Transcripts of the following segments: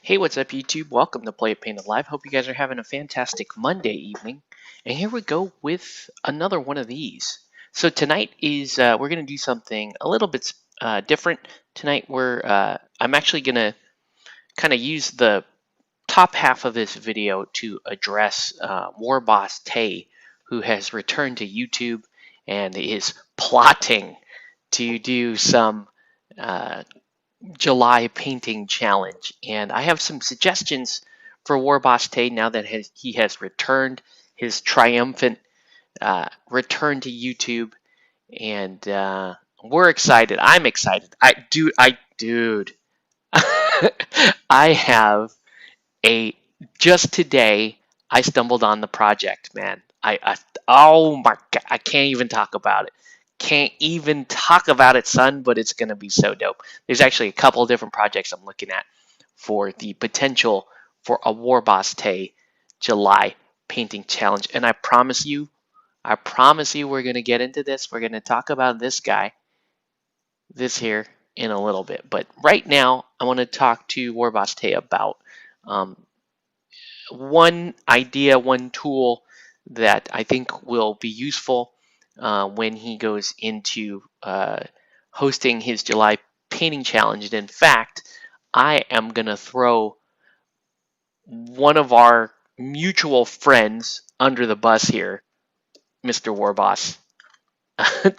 Hey, what's up, YouTube? Welcome to Play It Painted Live. Hope you guys are having a fantastic Monday evening. And here we go with another one of these. So tonight is we're going to do something a little bit different. Tonight I'm actually going to kind of use the top half of this video to address Warboss Tae, who has returned to YouTube and is plotting to do some uh, July painting challenge, and I have some suggestions for Warboss Tae now that he has returned his triumphant return to YouTube, and we're excited. I'm excited. Dude, I have a just today. I stumbled on the project, man. Oh my god, I can't even talk about it. Can't even talk about it, son, but it's going to be so dope. There's actually a couple of different projects I'm looking at for the potential for a Warboss Tae July painting challenge. And I promise you, we're going to get into this. We're going to talk about this guy, this here, in a little bit. But right now, I want to talk to Warboss Tae about um, one idea, one tool that I think will be useful when he goes into hosting his July painting challenge. And in fact, I am going to throw one of our mutual friends under the bus here, Mr. Warboss,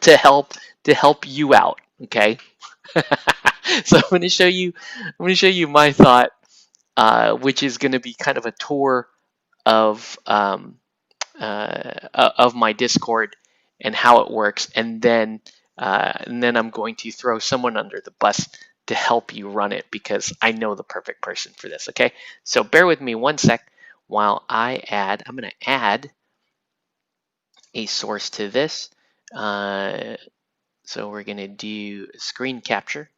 to help you out. Okay, so I'm going to show you my thought, which is going to be kind of a tour of my Discord and how it works, and then I'm going to throw someone under the bus to help you run it because I know the perfect person for this. Okay, so bear with me one sec while I'm going to add a source to this. So we're going to do screen capture,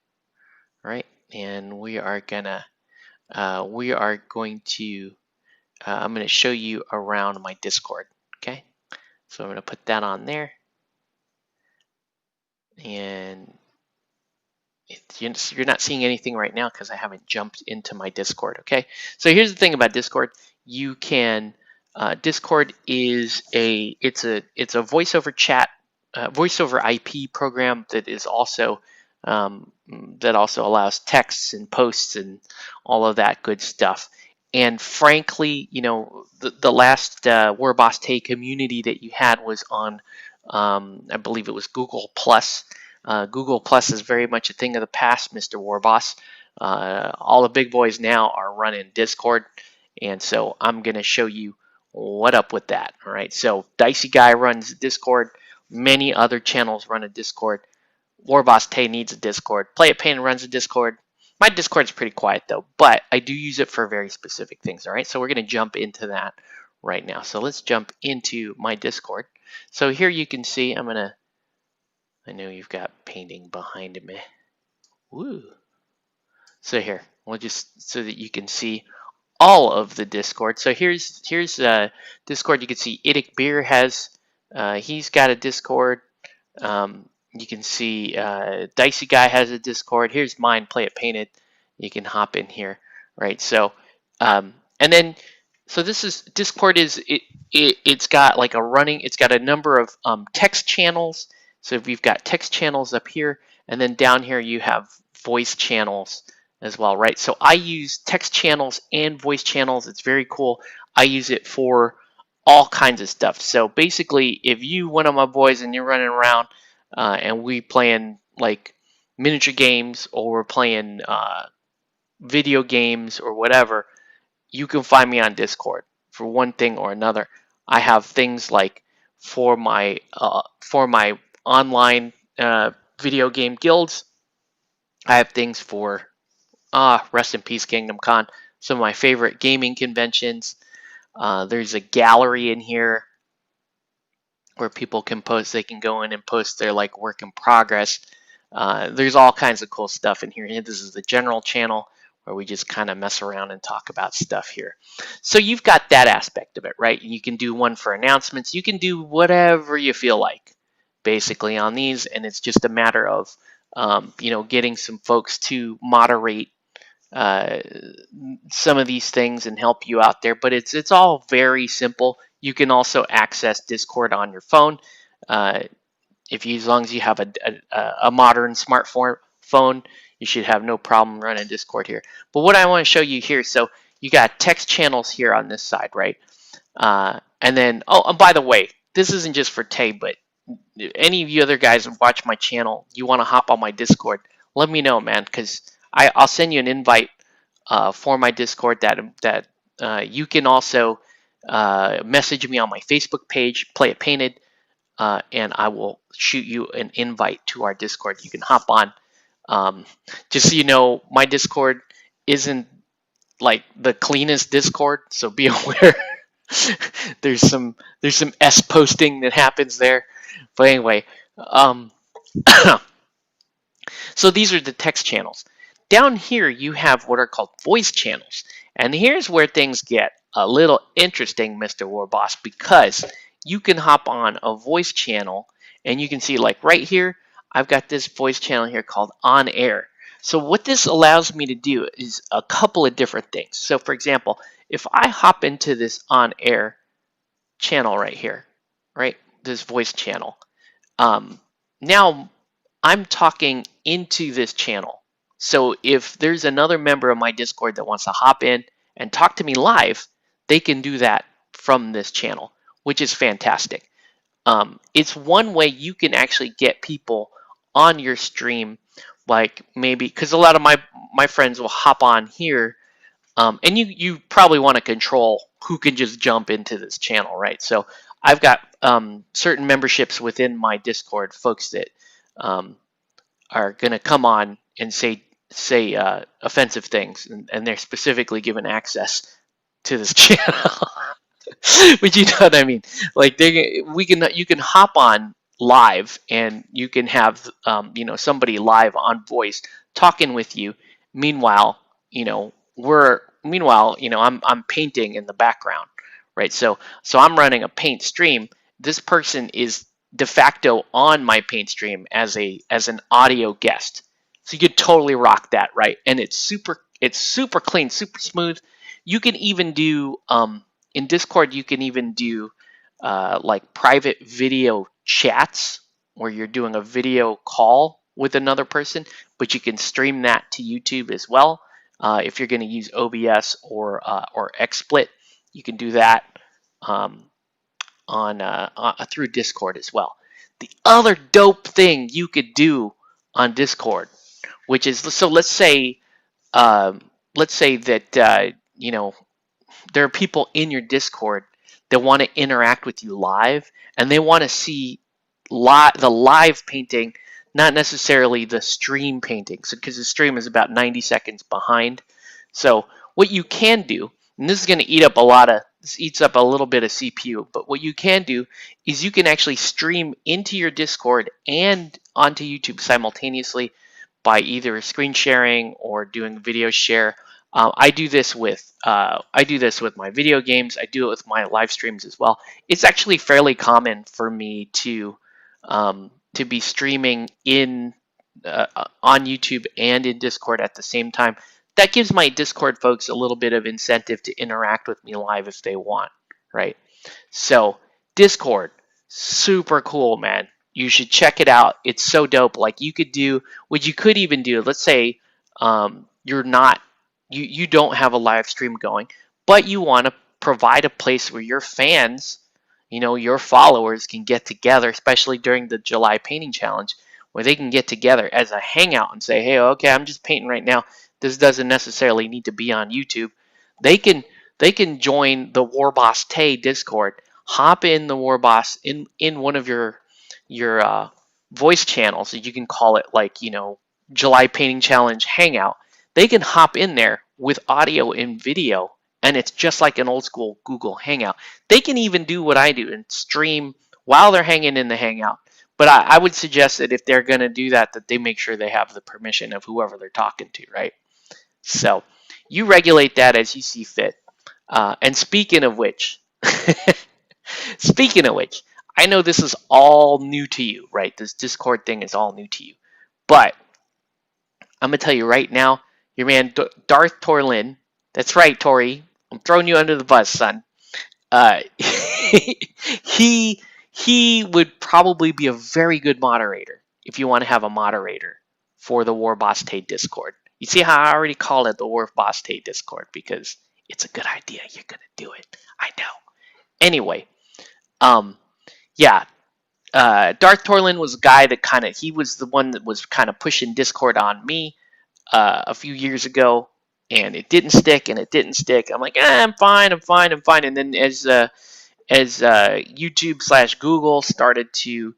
right? And we are going to I'm going to show you around my Discord. Okay, so I'm going to put that on there, and you're not seeing anything right now because I haven't jumped into my Discord. Okay, so here's the thing about Discord. You can Discord is it's a voice over chat, voice over IP program that is also that also allows texts and posts and all of that good stuff. And frankly, you know, the last Warboss Tae community that you had was on, I believe it was Google Plus. Google Plus is very much a thing of the past, Mr. Warboss. All the big boys now are running Discord, and so I'm going to show you what up with that. All right, so Dicey Guy runs Discord. Many other channels run a Discord. Warboss Tae needs a Discord. Play It Painted runs a Discord. My Discord's pretty quiet though, but I do use it for very specific things. All right, so we're going to jump into that right now. So let's jump into my Discord. So here you can see I know you've got painting behind me. Woo. So here, we'll just so that you can see all of the Discord. So here's Discord. You can see Idic Beer has he's got a Discord. You can see Dicey Guy has a Discord. Here's mine, Play It Painted. You can hop in here, right? So and then so this is Discord is it's got like it's got a number of text channels. So we've got text channels up here, and then down here you have voice channels as well, right? So I use text channels and voice channels. It's very cool. I use it for all kinds of stuff. So basically, if you one of my boys and you're running around and we playing like miniature games or we're playing video games or whatever, you can find me on Discord for one thing or another. I have things like for my online video game guilds. I have things for rest in peace Kingdom Con, some of my favorite gaming conventions. There's a gallery in here where people can post. They can go in and post their like work in progress. There's all kinds of cool stuff in here. This is the general channel where we just kind of mess around and talk about stuff here. So you've got that aspect of it, right? You can do one for announcements. You can do whatever you feel like, basically, on these, and it's just a matter of you know, getting some folks to moderate some of these things and help you out there. But it's all very simple. You can also access Discord on your phone. If you, as long as you have a modern smartphone phone, you should have no problem running Discord here. But what I want to show you here, so you got text channels here on this side, right? And then, oh, and by the way, this isn't just for Tay, but any of you other guys who watch my channel, you want to hop on my Discord, let me know, man, because I'll send you an invite for my Discord that you can also message me on my Facebook page, Play It Painted, and I will shoot you an invite to our Discord. You can hop on. Just so you know, my Discord isn't like the cleanest Discord, so be aware. there's some S posting that happens there, but anyway, so these are the text channels. Down here you have what are called voice channels, and here's where things get a little interesting, Mr. Warboss, because you can hop on a voice channel and you can see, like right here, I've got this voice channel here called On Air. So what this allows me to do is a couple of different things. So for example, if I hop into this On Air channel right here, right, this voice channel, now I'm talking into this channel. So if there's another member of my Discord that wants to hop in and talk to me live, they can do that from this channel, which is fantastic. It's one way you can actually get people on your stream, like maybe because a lot of my friends will hop on here, and you probably want to control who can just jump into this channel, right? So I've got certain memberships within my Discord, folks that are going to come on and say offensive things, and they're specifically given access to this channel. But you know what I mean? Like you can hop on live, and you can have somebody live on voice talking with you. Meanwhile, I'm painting in the background, right? So I'm running a paint stream. This person is de facto on my paint stream as an audio guest. So you could totally rock that, right? And it's super clean, super smooth. You can even do in Discord, you can even do like private video chats where you're doing a video call with another person, but you can stream that to YouTube as well. If you're going to use OBS or XSplit, you can do that through Discord as well. The other dope thing you could do on Discord, which is, so let's say that there are people in your Discord that want to interact with you live, and they want to see the live painting, not necessarily the stream painting, because the stream is about 90 seconds behind. So what you can do, and this is going to eats up a little bit of CPU, but what you can do is you can actually stream into your Discord and onto YouTube simultaneously by either screen sharing or doing video share. I do this with my video games. I do it with my live streams as well. It's actually fairly common for me to be streaming on YouTube and in Discord at the same time. That gives my Discord folks a little bit of incentive to interact with me live if they want, right? So Discord, super cool, man. You should check it out. It's so dope. Like you could do what you could even do. Let's say you don't have a live stream going, but you want to provide a place where your fans, your followers can get together, especially during the July painting challenge, where they can get together as a hangout and say, hey, okay, I'm just painting right now. This doesn't necessarily need to be on YouTube. They can join the Warboss Tae Discord, hop in the Warboss in one of your voice channels. You can call it like, July painting challenge hangout. They can hop in there with audio and video, and it's just like an old school Google Hangout. They can even do what I do and stream while they're hanging in the Hangout. But I would suggest that if they're going to do that they make sure they have the permission of whoever they're talking to, right? So you regulate that as you see fit. And speaking of which, I know this is all new to you, right? This Discord thing is all new to you. But I'm going to tell you right now, your man Darth Torlin. That's right, Tori. I'm throwing you under the bus, son. Uh, he he would probably be a very good moderator if you want to have a moderator for the Warboss Tae Discord. You see how I already called it the Warboss Tae Discord because it's a good idea. You're gonna do it. I know. Anyway, um, yeah, Darth Torlin was a guy that he was the one that was kind of pushing Discord on me a few years ago, and it didn't stick, and it didn't stick. I'm like, I'm fine, I'm fine, I'm fine. And then as YouTube / Google started to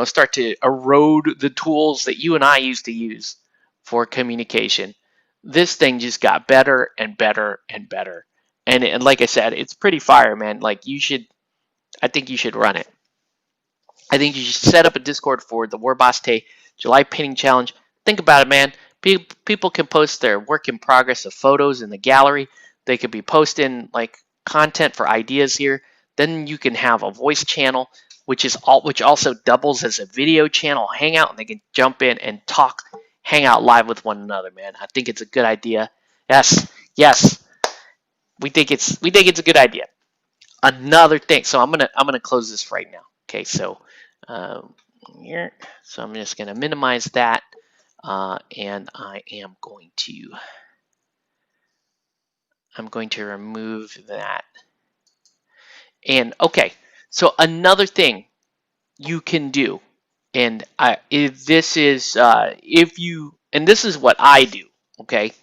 start to erode the tools that you and I used to use for communication, this thing just got better and better and better. And like I said, it's pretty fire, man. Like I think you should run it. I think you should set up a Discord for the Warboss Tae July Painting Challenge. Think about it, man. People can post their work in progress of photos in the gallery. They could be posting like content for ideas here. Then you can have a voice channel, which also doubles as a video channel hangout, and they can jump in and talk, hang out live with one another, man. I think it's a good idea. Yes, yes, we think it's a good idea. Another thing. So I'm gonna close this right now. Okay, so here. So I'm just gonna minimize that, and I'm going to remove that. And okay, so another thing you can do, and this is what I do. Okay,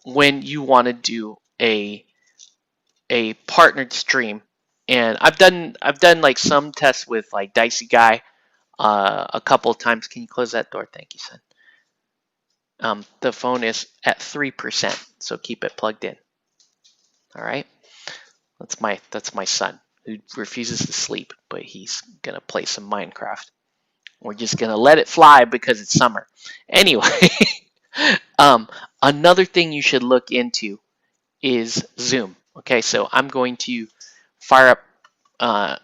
when you want to do a partnered stream, and I've done like some tests with like Dicey Guy a couple of times. Can you close that door? Thank you, son. The phone is at 3%, so keep it plugged in. All right, that's my son who refuses to sleep, but he's gonna play some Minecraft. We're just gonna let it fly because it's summer. Anyway, another thing you should look into is Zoom. Okay, so I'm going to fire up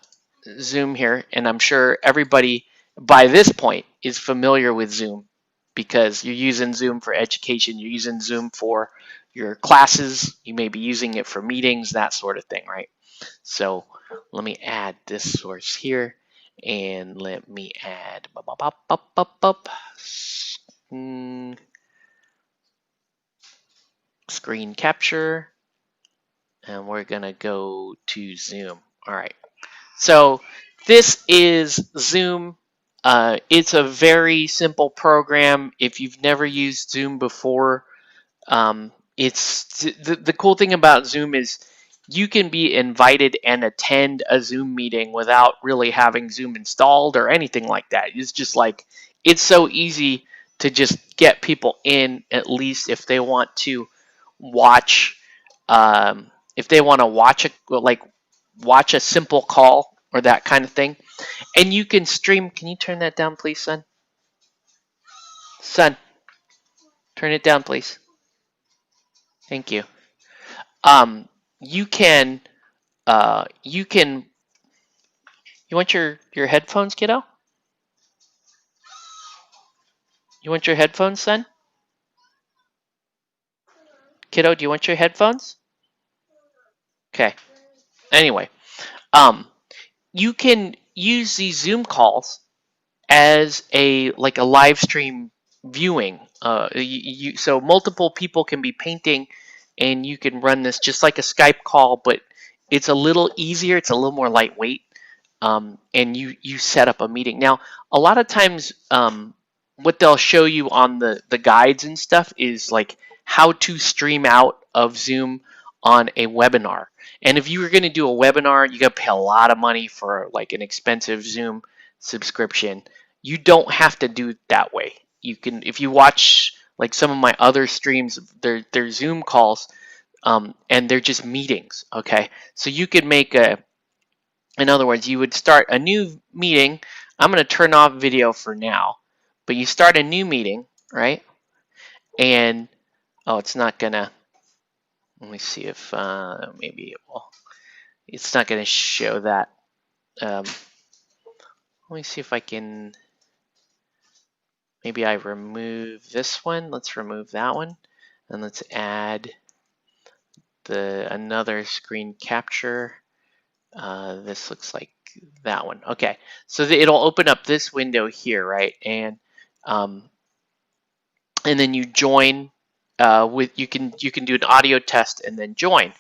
Zoom here, and I'm sure everybody by this point is familiar with Zoom because you're using Zoom for education, you're using Zoom for your classes, you may be using it for meetings, that sort of thing, right? So let me add this source here, and let me add screen capture, and we're gonna go to Zoom. All right. So this is Zoom. It's a very simple program. If you've never used Zoom before, it's the cool thing about Zoom is you can be invited and attend a Zoom meeting without really having Zoom installed or anything like that. It's just like it's so easy to just get people in, at least if they want to watch watch a simple call or that kind of thing. And you can stream. Can you turn that down, please, son? Son, turn it down, please. Thank you. Um, you can, you can. You want your headphones, kiddo? You want your headphones, son? Kiddo, do you want your headphones? Okay. Anyway, um, you can use these Zoom calls as a live stream viewing. So multiple people can be painting, and you can run this just like a Skype call, but it's a little easier. It's a little more lightweight, and you set up a meeting. Now, a lot of times, what they'll show you on the guides and stuff is like how to stream out of Zoom on a webinar. And if you were going to do a webinar, you got to pay a lot of money for like an expensive Zoom subscription. You don't have to do it that way. You can, if you watch like some of my other streams, they're Zoom calls, and they're just meetings. Okay, so you could make in other words, you would start a new meeting. I'm going to turn off video for now, but you start a new meeting, right? And oh, it's not gonna. Let me see if maybe it will. It's not gonna show that. Let me see if I can maybe I remove this one. Let's remove that one, and let's add another screen capture. This looks like that one. Okay, so it'll open up this window here, right? And then you join with you can do an audio test and then join.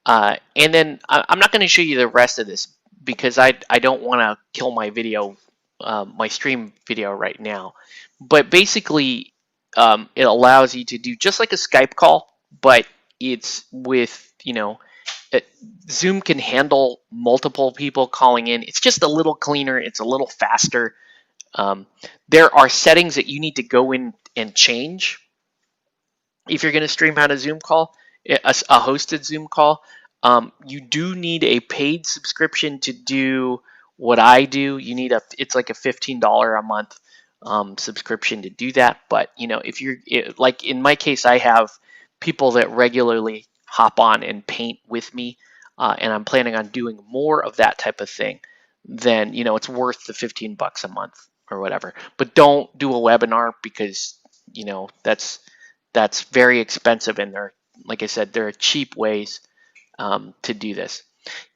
And then I'm not going to show you the rest of this because I don't want to kill my video, my stream video right now. But basically, it allows you to do just like a Skype call, but it's with, Zoom can handle multiple people calling in. It's just a little cleaner. It's a little faster. There are settings that you need to go in and change if you're going to stream out a Zoom call, a hosted Zoom call. You do need a paid subscription to do what I do. You need it's like a $15 a month subscription to do that. But if you're like in my case, I have people that regularly hop on and paint with me, and I'm planning on doing more of that type of thing. Then it's worth the $15 a month or whatever. But don't do a webinar because that's very expensive, and like I said, there are cheap ways to do this.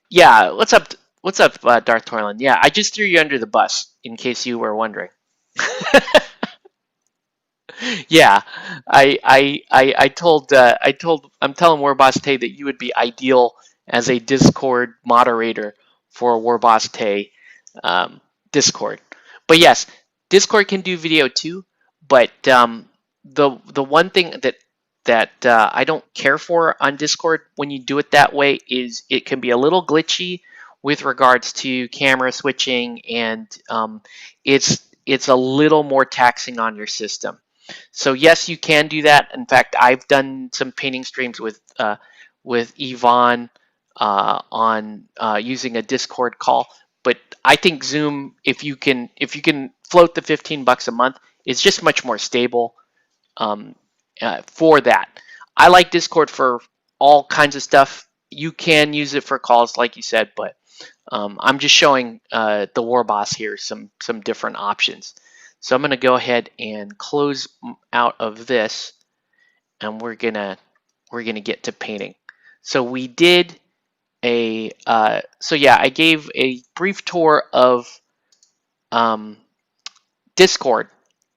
Yeah, what's up, Darth Torlin? Yeah, I just threw you under the bus in case you were wondering. Yeah, I'm telling Warboss Tae that you would be ideal as a Discord moderator for Warboss Tae Discord. But yes, Discord can do video too. But the one thing that I don't care for on Discord when you do it that way is it can be a little glitchy with regards to camera switching, and it's a little more taxing on your system. So yes, you can do that. In fact, I've done some painting streams with Yvonne on using a Discord call. But I think Zoom, if you can float the $15 a month, it's just much more stable for that. I like Discord for all kinds of stuff. You can use it for calls, like you said, but I'm just showing the Warboss here some different options. So I'm going to go ahead and close out of this, and we're gonna get to painting. So we did so yeah, I gave a brief tour of Discord,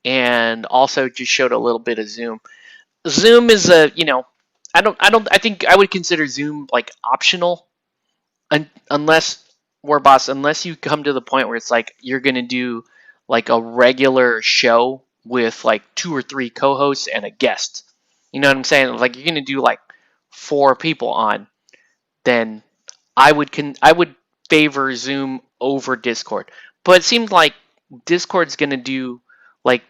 and also just showed a little bit of Zoom. Zoom is I think I would consider Zoom like optional, unless unless you come to the point where it's like you're gonna do like a regular show with like 2 or 3 co-hosts and a guest. You know what I'm saying? Like you're gonna do like 4 people on, then I would favor Zoom over Discord. But it seems like Discord's gonna do like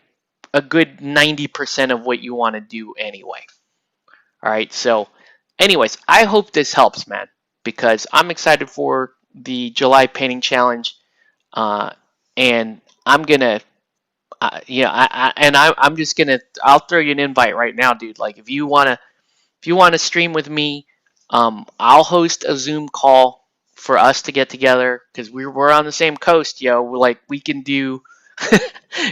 a good 90% of what you want to do anyway. All right, so anyways, I hope this helps, man, because I'm excited for the July painting challenge, and I'm gonna, I'm just gonna, I'll throw you an invite right now, dude. Like if you wanna stream with me, I'll host a Zoom call for us to get together because we're on the same coast, yo. Like we can do.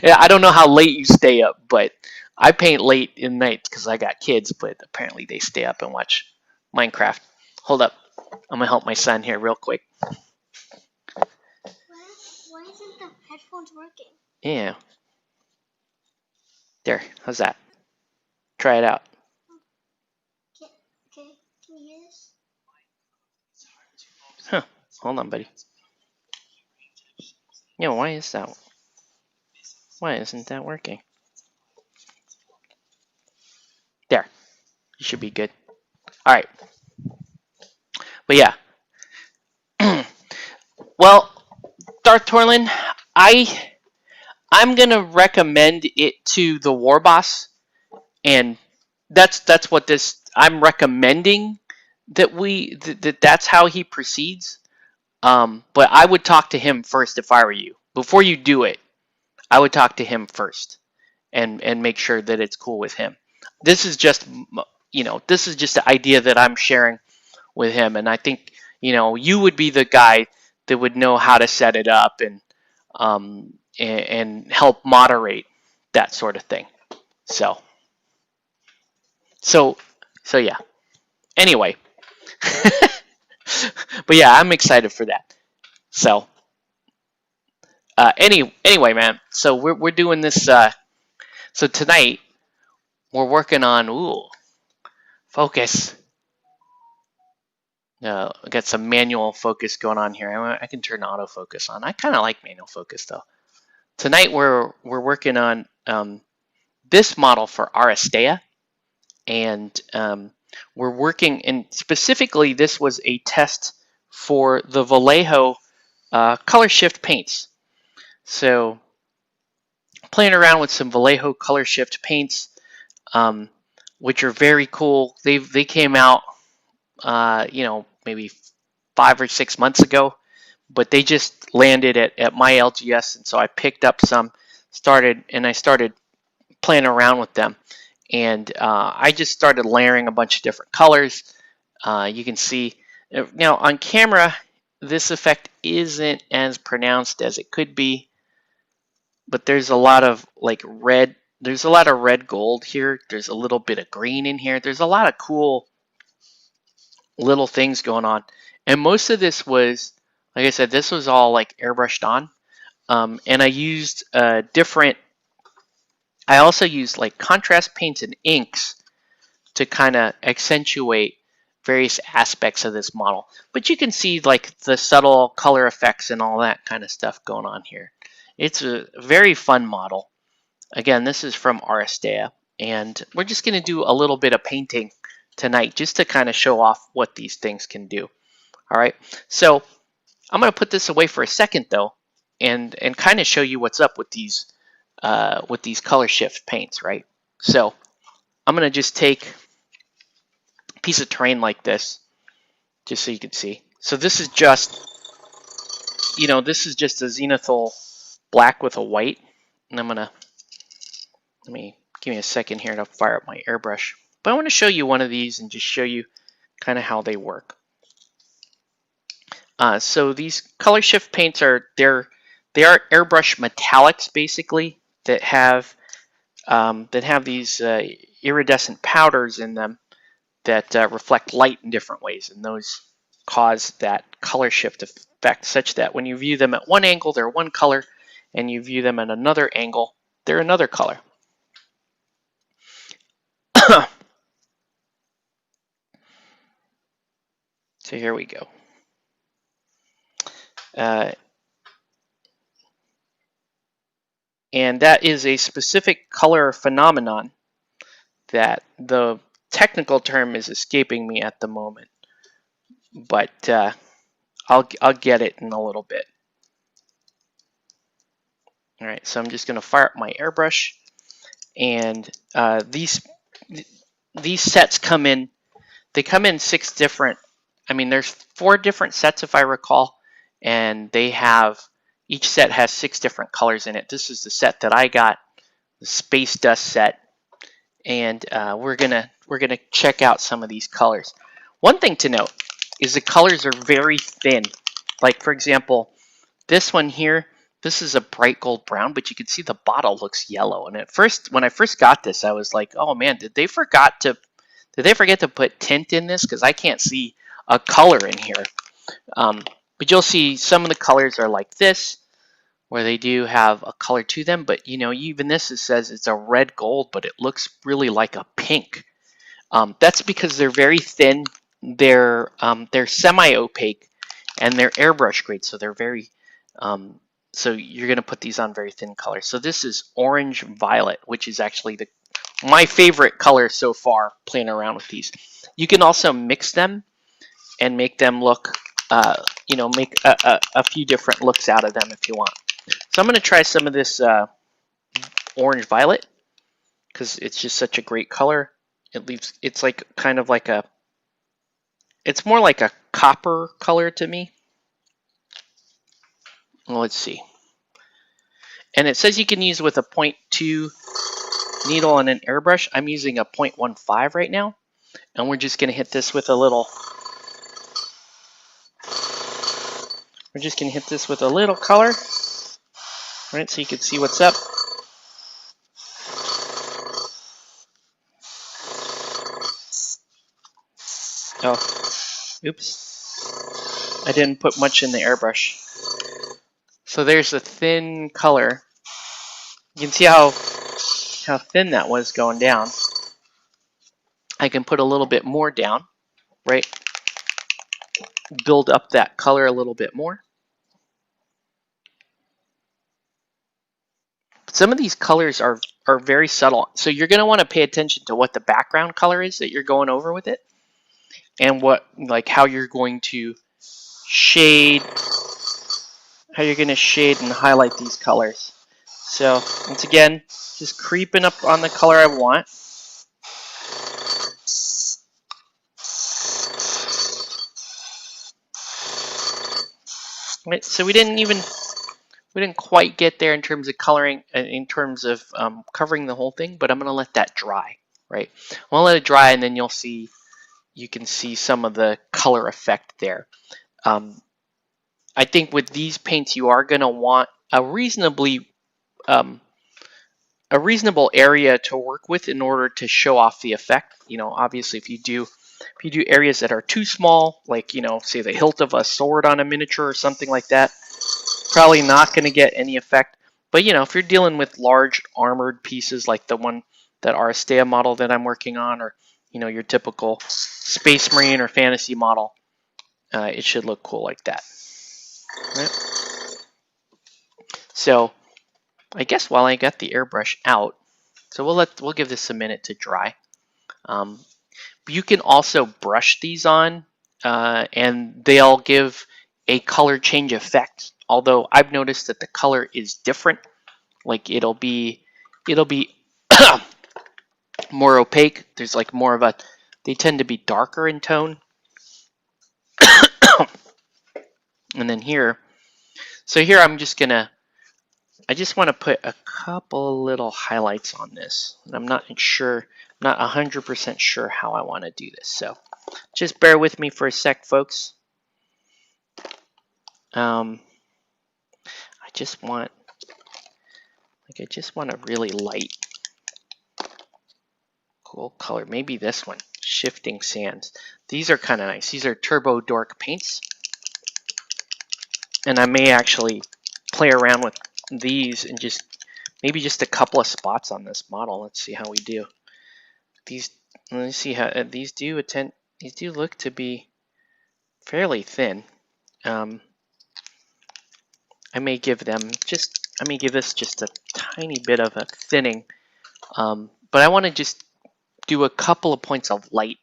Yeah, I don't know how late you stay up, but I paint late in nights because I got kids. But apparently they stay up and watch Minecraft. Hold up, I'm gonna help my son here real quick. Why isn't the headphones working? Yeah. There. How's that? Try it out. Okay. Can you hear this? Huh. Hold on, buddy. Yeah, why is that? Why isn't that working? There. You should be good. All right. But yeah. Well, Darth Torlin, I'm gonna recommend it to the Warboss, and that's what this. I'm recommending that that's how he proceeds. But I would talk to him first if I were you. Before you do it, I would talk to him first and make sure that it's cool with him. This is just this is just the idea that I'm sharing with him, and I think you would be the guy that would know how to set it up and help moderate. that sort of thing. So yeah. Anyway, but yeah, I'm excited for that. So anyway, man. So we're doing this. So tonight we're working on focus. I got some manual focus going on here. I can turn autofocus on. I kind of like manual focus though. Tonight we're working on this model for Warboss Tae, and we're working. And specifically, this was a test for the Vallejo Color Shift paints. So playing around with some Vallejo Color Shift paints, which are very cool. They came out, maybe 5 or 6 months ago, but they just landed at my LGS, and so I picked up some, started playing around with them, and I just started layering a bunch of different colors. You can see now on camera, this effect isn't as pronounced as it could be, but there's a lot of like red. There's a lot of red gold here. There's a little bit of green in here. There's a lot of cool little things going on. And most of this was, like I said, this was all like airbrushed on. And I used I also used like contrast paints and inks to kind of accentuate various aspects of this model. But you can see like the subtle color effects and all that kind of stuff going on here. It's a very fun model. Again, this is from Warboss Tae, and we're just going to do a little bit of painting tonight just to kind of show off what these things can do. All right, so I'm going to put this away for a second though, and kind of show you what's up with these color shift paints, right? So I'm going to just take a piece of terrain like this, just so you can see. So this is just, this is just a zenithal black with a white, and I'm gonna give me a second here to fire up my airbrush. But I want to show you one of these and just show you kind of how they work. So these color shift paints they are airbrush metallics basically that have these iridescent powders in them that reflect light in different ways, and those cause that color shift effect, such that when you view them at one angle, they're one color, and you view them at another angle, they're another color. So here we go. And that is a specific color phenomenon that the technical term is escaping me at the moment, but I'll get it in a little bit. All right, so I'm just going to fire up my airbrush, and these sets come in. They come in 6 different. There's 4 different sets if I recall, and each set has 6 different colors in it. This is the set that I got, the Space Dust set, and we're gonna check out some of these colors. One thing to note is the colors are very thin. Like for example, this one here, this is a bright gold brown, but you can see the bottle looks yellow. And when I first got this, I was like, oh man, did they forget to put tint in this? Because I can't see a color in here. But you'll see some of the colors are like this, where they do have a color to them. But even this, it says it's a red gold, but it looks really like a pink. That's because they're very thin. They're semi-opaque, and they're airbrush grade, so they're very. So you're going to put these on very thin colors. So this is orange violet, which is actually my favorite color so far playing around with these. You can also mix them and make them look, make a few different looks out of them if you want. So I'm going to try some of this orange violet because it's just such a great color. It's like kind of like it's more like a copper color to me. Well, let's see. And it says you can use with a 0.2 needle and an airbrush. I'm using a 0.15 right now. And we're just going to hit this with a little. We're just going to hit this with a little color. Right, so you can see what's up. Oh, oops. I didn't put much in the airbrush. So there's a thin color. You can see how thin that was going down. I can put a little bit more down, right? Build up that color a little bit more. Some of these colors are very subtle, so you're going to want to pay attention to what the background color is that you're going over with it, and how you're going to shade, and highlight these colors. So once again, just creeping up on the color I want. Right, so we didn't quite get there in terms of coloring, in terms of covering the whole thing, but I'm going to let that dry, right? I'm going to let it dry, and then you can see some of the color effect there. I think with these paints, you are going to want a reasonable area to work with in order to show off the effect. Obviously, if you do areas that are too small, like say the hilt of a sword on a miniature or something like that, probably not going to get any effect. But if you're dealing with large armored pieces like the one that Aristea model that I'm working on, or your typical Space Marine or fantasy model, it should look cool like that. Right? So I guess while I got the airbrush out, so we'll give this a minute to dry. You can also brush these on, and they'll give a color change effect. Although I've noticed that the color is different. Like it'll be more opaque. There's like more of they tend to be darker in tone. And then here, so here I just want to put a couple little highlights on this. And I'm not 100% sure how I want to do this. So just bear with me for a sec, folks. I just want a really light, cool color. Maybe this one, Shifting Sands. These are kind of nice. These are Turbo Dork paints. And I may actually play around with these and maybe just a couple of spots on this model. Let's see how we do. Let's see how these do look to be fairly thin. I may give this just a tiny bit of a thinning, but I want to just do a couple of points of light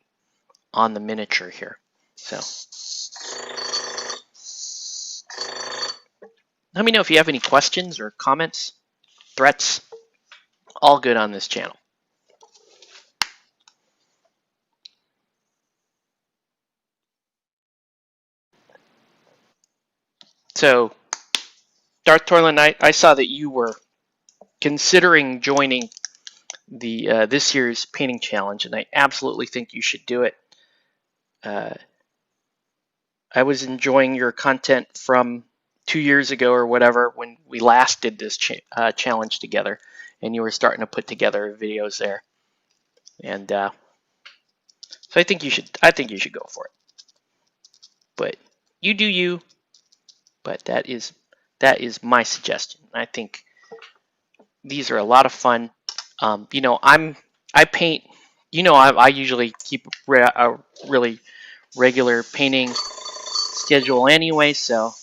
on the miniature here. So let me know if you have any questions or comments, threats. All good on this channel. So, Darth Torlin, I saw that you were considering joining the this year's painting challenge, and I absolutely think you should do it. I was enjoying your content from 2 years ago or whatever when we last did this challenge together, and you were starting to put together videos there. And so I think you should go for it. But you do you. But that is my suggestion. I think these are a lot of fun. I paint. I usually keep a really regular painting schedule anyway, so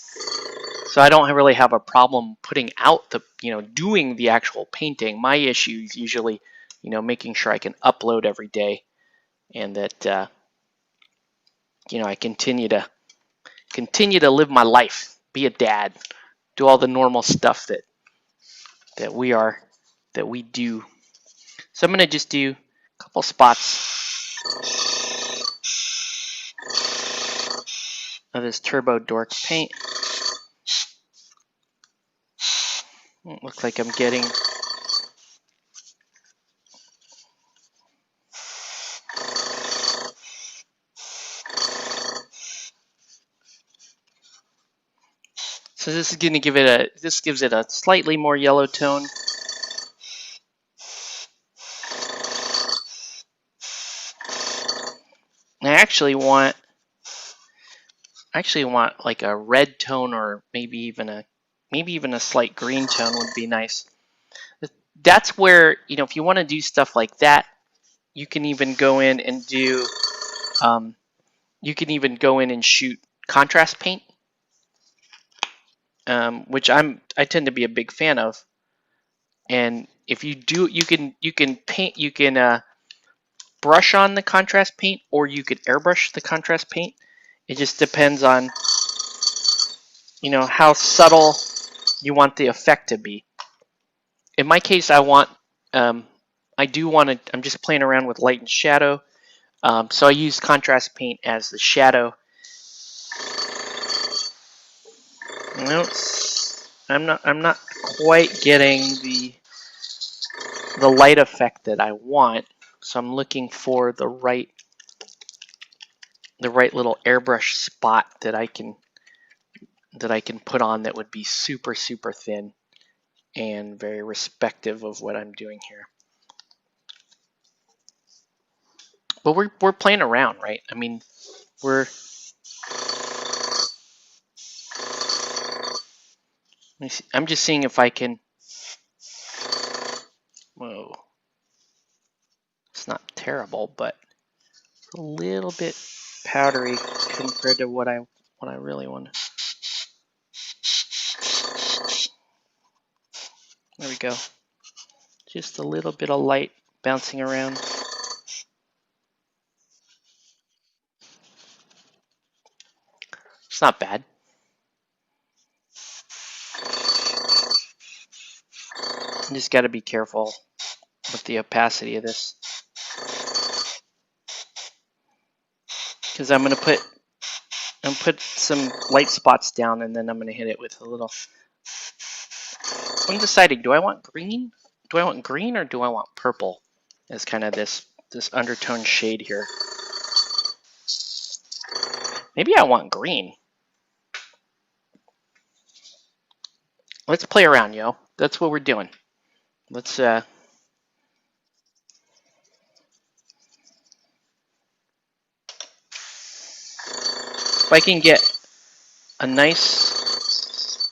I don't really have a problem putting out doing the actual painting. My issue is usually making sure I can upload every day, and that I continue to live my life, be a dad, do all the normal stuff that we do. So I'm gonna just do a couple spots of this Turbo Dork paint. It looks like I'm getting so this is gonna give it this gives it a slightly more yellow tone. I actually want like a red tone, or maybe even a slight green tone would be nice. That's where, if you want to do stuff like that, you can even go in and do shoot contrast paint, which I tend to be a big fan of. And if you do, you can paint, brush on the contrast paint, or you could airbrush the contrast paint. It just depends on how subtle you want the effect to be. In my case, I'm just playing around with light and shadow. So I use contrast paint as the shadow. No, I'm not quite getting the light effect that I want. So I'm looking for the right little airbrush spot that I can put on that would be super thin and very respective of what I'm doing here. But we're playing around, right? I mean, I'm just seeing if I can. Whoa, it's not terrible, but a little bit powdery compared to what I really want. There we go. Just a little bit of light bouncing around. It's not bad. You just got to be careful with the opacity of this, because I'm gonna put some light spots down, and then I'm gonna hit it with a little. I'm deciding: do I want green? Do I want green, or do I want purple? As kind of this undertone shade here. Maybe I want green. Let's play around, yo. That's what we're doing. Let's if I can get a nice,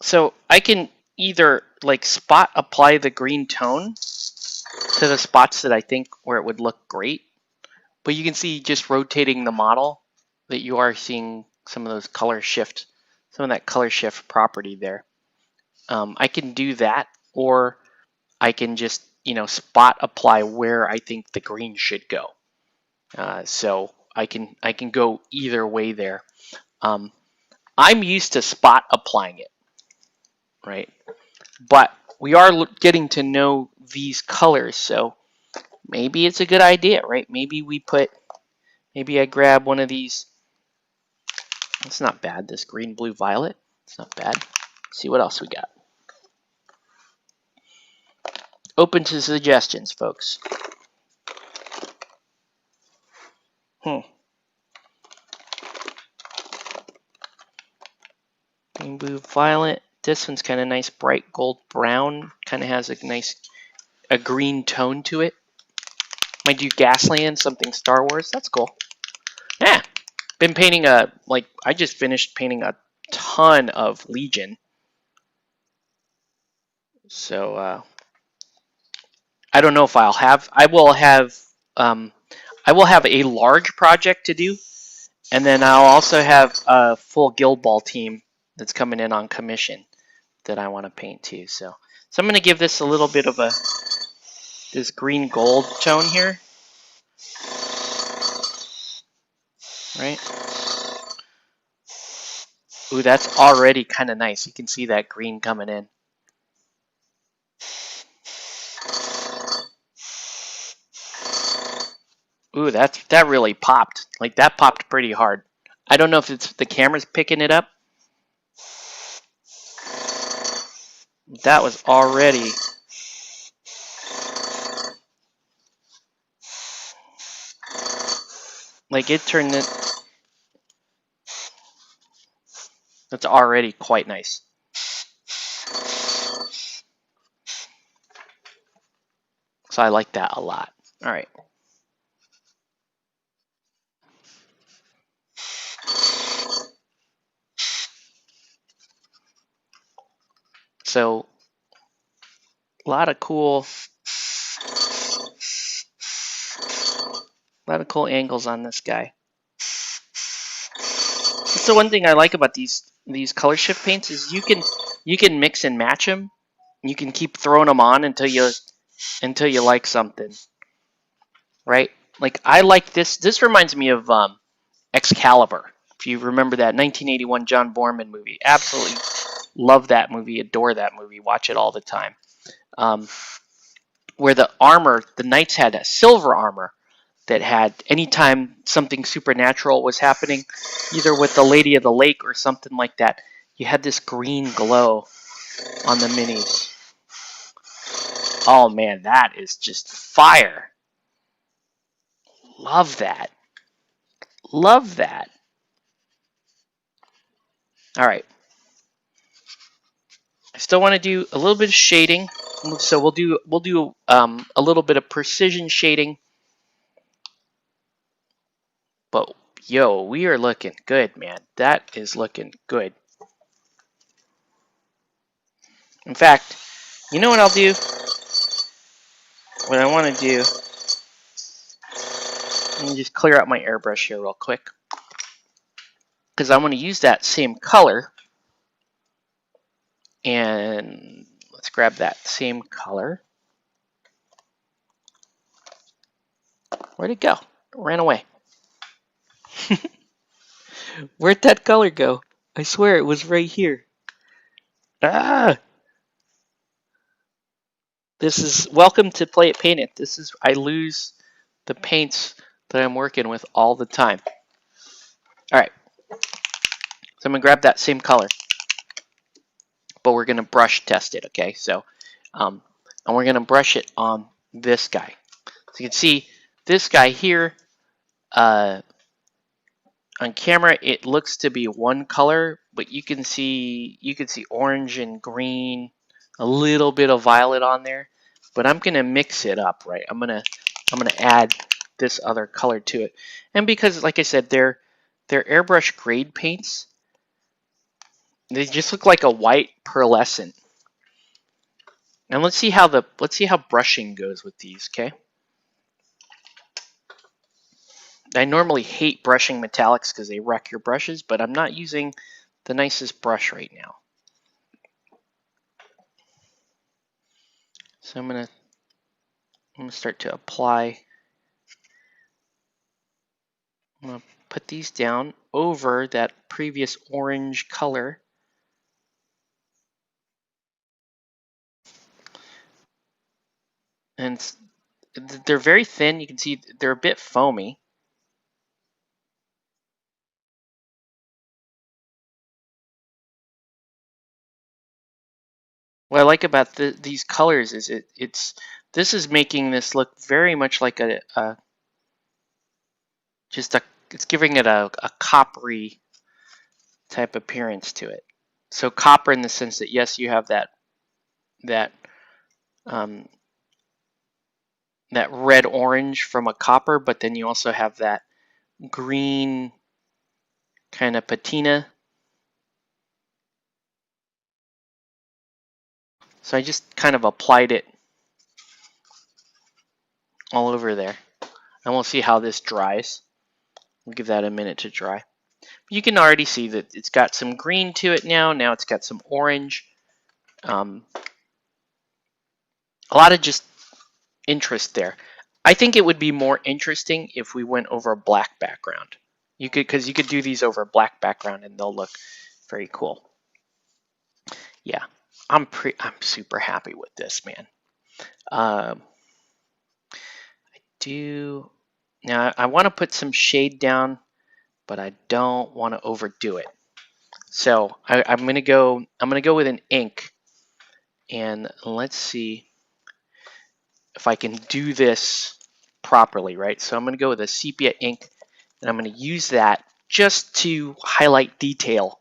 so I can either like spot apply the green tone to the spots that I think where it would look great, but you can see just rotating the model that you are seeing some of that color shift property there. I can do that, or I can just spot apply where I think the green should go. So I can go either way there. I'm used to spot applying it, right? But we are getting to know these colors, so maybe it's a good idea, right? Maybe I grab one of these. It's not bad, this green, blue, violet. It's not bad. Let's see what else we got. Open to suggestions, folks. Green, blue, violet. This one's kind of nice, bright gold brown. Kind of has a green tone to it. Might do Gasland, something Star Wars. That's cool. Yeah. Been painting I just finished painting a ton of Legion. So I don't know if I will have a large project to do, and then I'll also have a full Guild Ball team that's coming in on commission that I want to paint too. So I'm going to give this a little bit of this green gold tone here, right? Ooh, that's already kind of nice. You can see that green coming in. Ooh, that really popped. Like, that popped pretty hard. I don't know if it's the camera's picking it up. That was already... Like, it turned it... That's already quite nice. So I like that a lot. All right. So a lot of cool angles on this guy. That's the one thing I like about these color shift paints is you can mix and match them. You can keep throwing them on until you like something, right? Like I like this. This reminds me of Excalibur. If you remember that 1981 John Borman movie, absolutely love that movie, adore that movie, watch it all the time. Where the armor, the knights had a silver armor that had anytime something supernatural was happening, either with the Lady of the Lake or something like that, you had this green glow on the minis. Oh man, that is just fire. Love that. Love that. All right. I still want to do a little bit of shading, so we'll do a little bit of precision shading. But yo, we are looking good, man. That is looking good. In fact, you know what I'll do? What I want to do, let me just clear out my airbrush here real quick, because I want to use that same color, and let's grab that same color. Where'd it go? It ran away. Where'd that color go? I swear it was right here. Ah! This is, welcome to Play It Paint It. This is, I lose the paints that I'm working with all the time. All right. So I'm going to grab that same color, but we're going to brush test it, okay? So, and we're going to brush it on this guy. So you can see this guy here, on camera, it looks to be one color, but you can see orange and green, a little bit of violet on there. But I'm going to mix it up, right? I'm going to add this other color to it. And because, like I said, they're airbrush grade paints, they just look like a white pearlescent. And let's see how brushing goes with these, okay? I normally hate brushing metallics because they wreck your brushes, but I'm not using the nicest brush right now. So I'm gonna start to apply. I'm gonna put these down over that previous orange color. And they're very thin. You can see they're a bit foamy. What I like about these colors is this is making this look very much like it's giving it a coppery type appearance to it. So copper in the sense that yes, you have that red orange from a copper, but then you also have that green kind of patina. So I just kind of applied it all over there. And we'll see how this dries. We'll give that a minute to dry. You can already see that it's got some green to it now. Now it's got some orange. A lot of just interest there. I think it would be more interesting if we went over a black background. Because you could do these over a black background and they'll look very cool. Yeah, I'm super happy with this, man. I do now. I want to put some shade down, but I don't want to overdo it. So I'm gonna go with an ink, and let's see if I can do this properly, right? So I'm gonna go with a sepia ink, and I'm gonna use that just to highlight detail.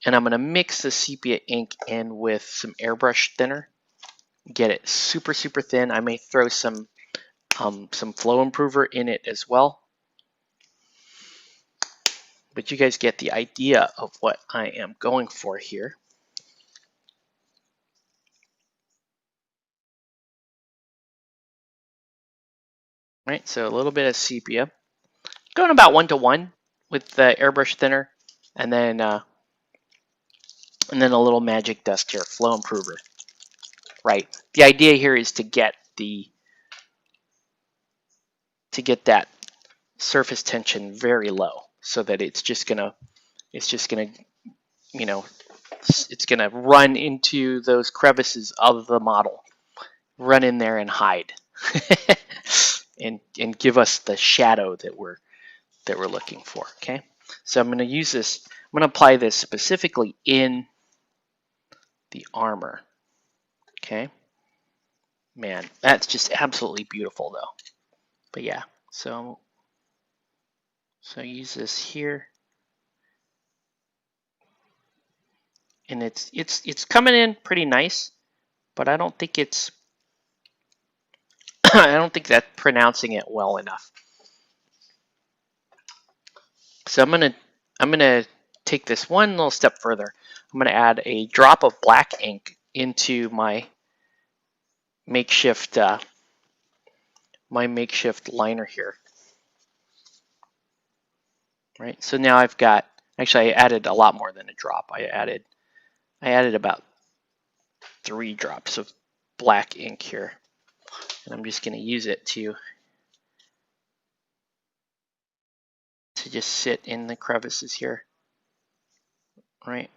And I'm gonna mix the sepia ink in with some airbrush thinner, get it super thin. I may throw some flow improver in it as well. But you guys get the idea of what I am going for here. right? So a little bit of sepia. Going about 1:1 with the airbrush thinner, and then a little magic dust here, flow improver. Right. The idea here is to get that surface tension very low, so that it's just gonna you know it's gonna run into those crevices of the model, run in there and hide, and give us the shadow that we're looking for. Okay, so I'm going to use this. I'm going to apply this specifically in the armor. Okay, man, that's just absolutely beautiful though. But yeah, so use this here, and it's coming in pretty nice, but I don't think it's I don't think that's pronouncing it well enough. So I'm gonna take this one little step further. I'm gonna add a drop of black ink into my makeshift liner here. Right. So now I've got, actually I added a lot more than a drop. I added about 3 drops of black ink here, and I'm just gonna use it to just sit in the crevices here. Right.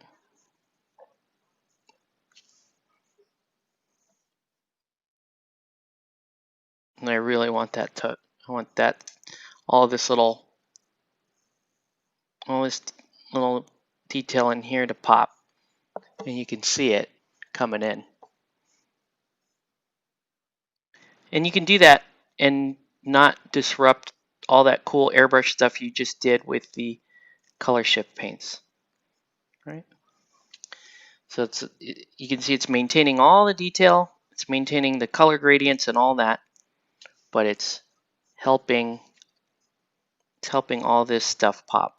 And I really want that all this little detail in here to pop, and you can see it coming in. And you can do that and not disrupt all that cool airbrush stuff you just did with the color shift paints. Right. So you can see it's maintaining all the detail, it's maintaining the color gradients and all that, but it's helping all this stuff pop.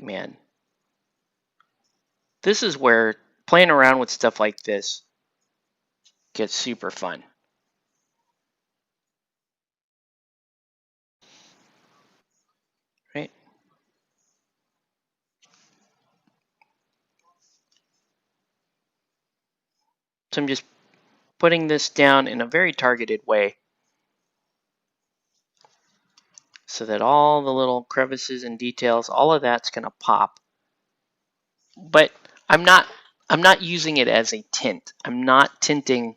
Man, this is where playing around with stuff like this gets super fun. Right? So I'm just putting this down in a very targeted way so that all the little crevices and details, all of that's going to pop. But I'm not using it as a tint. I'm not tinting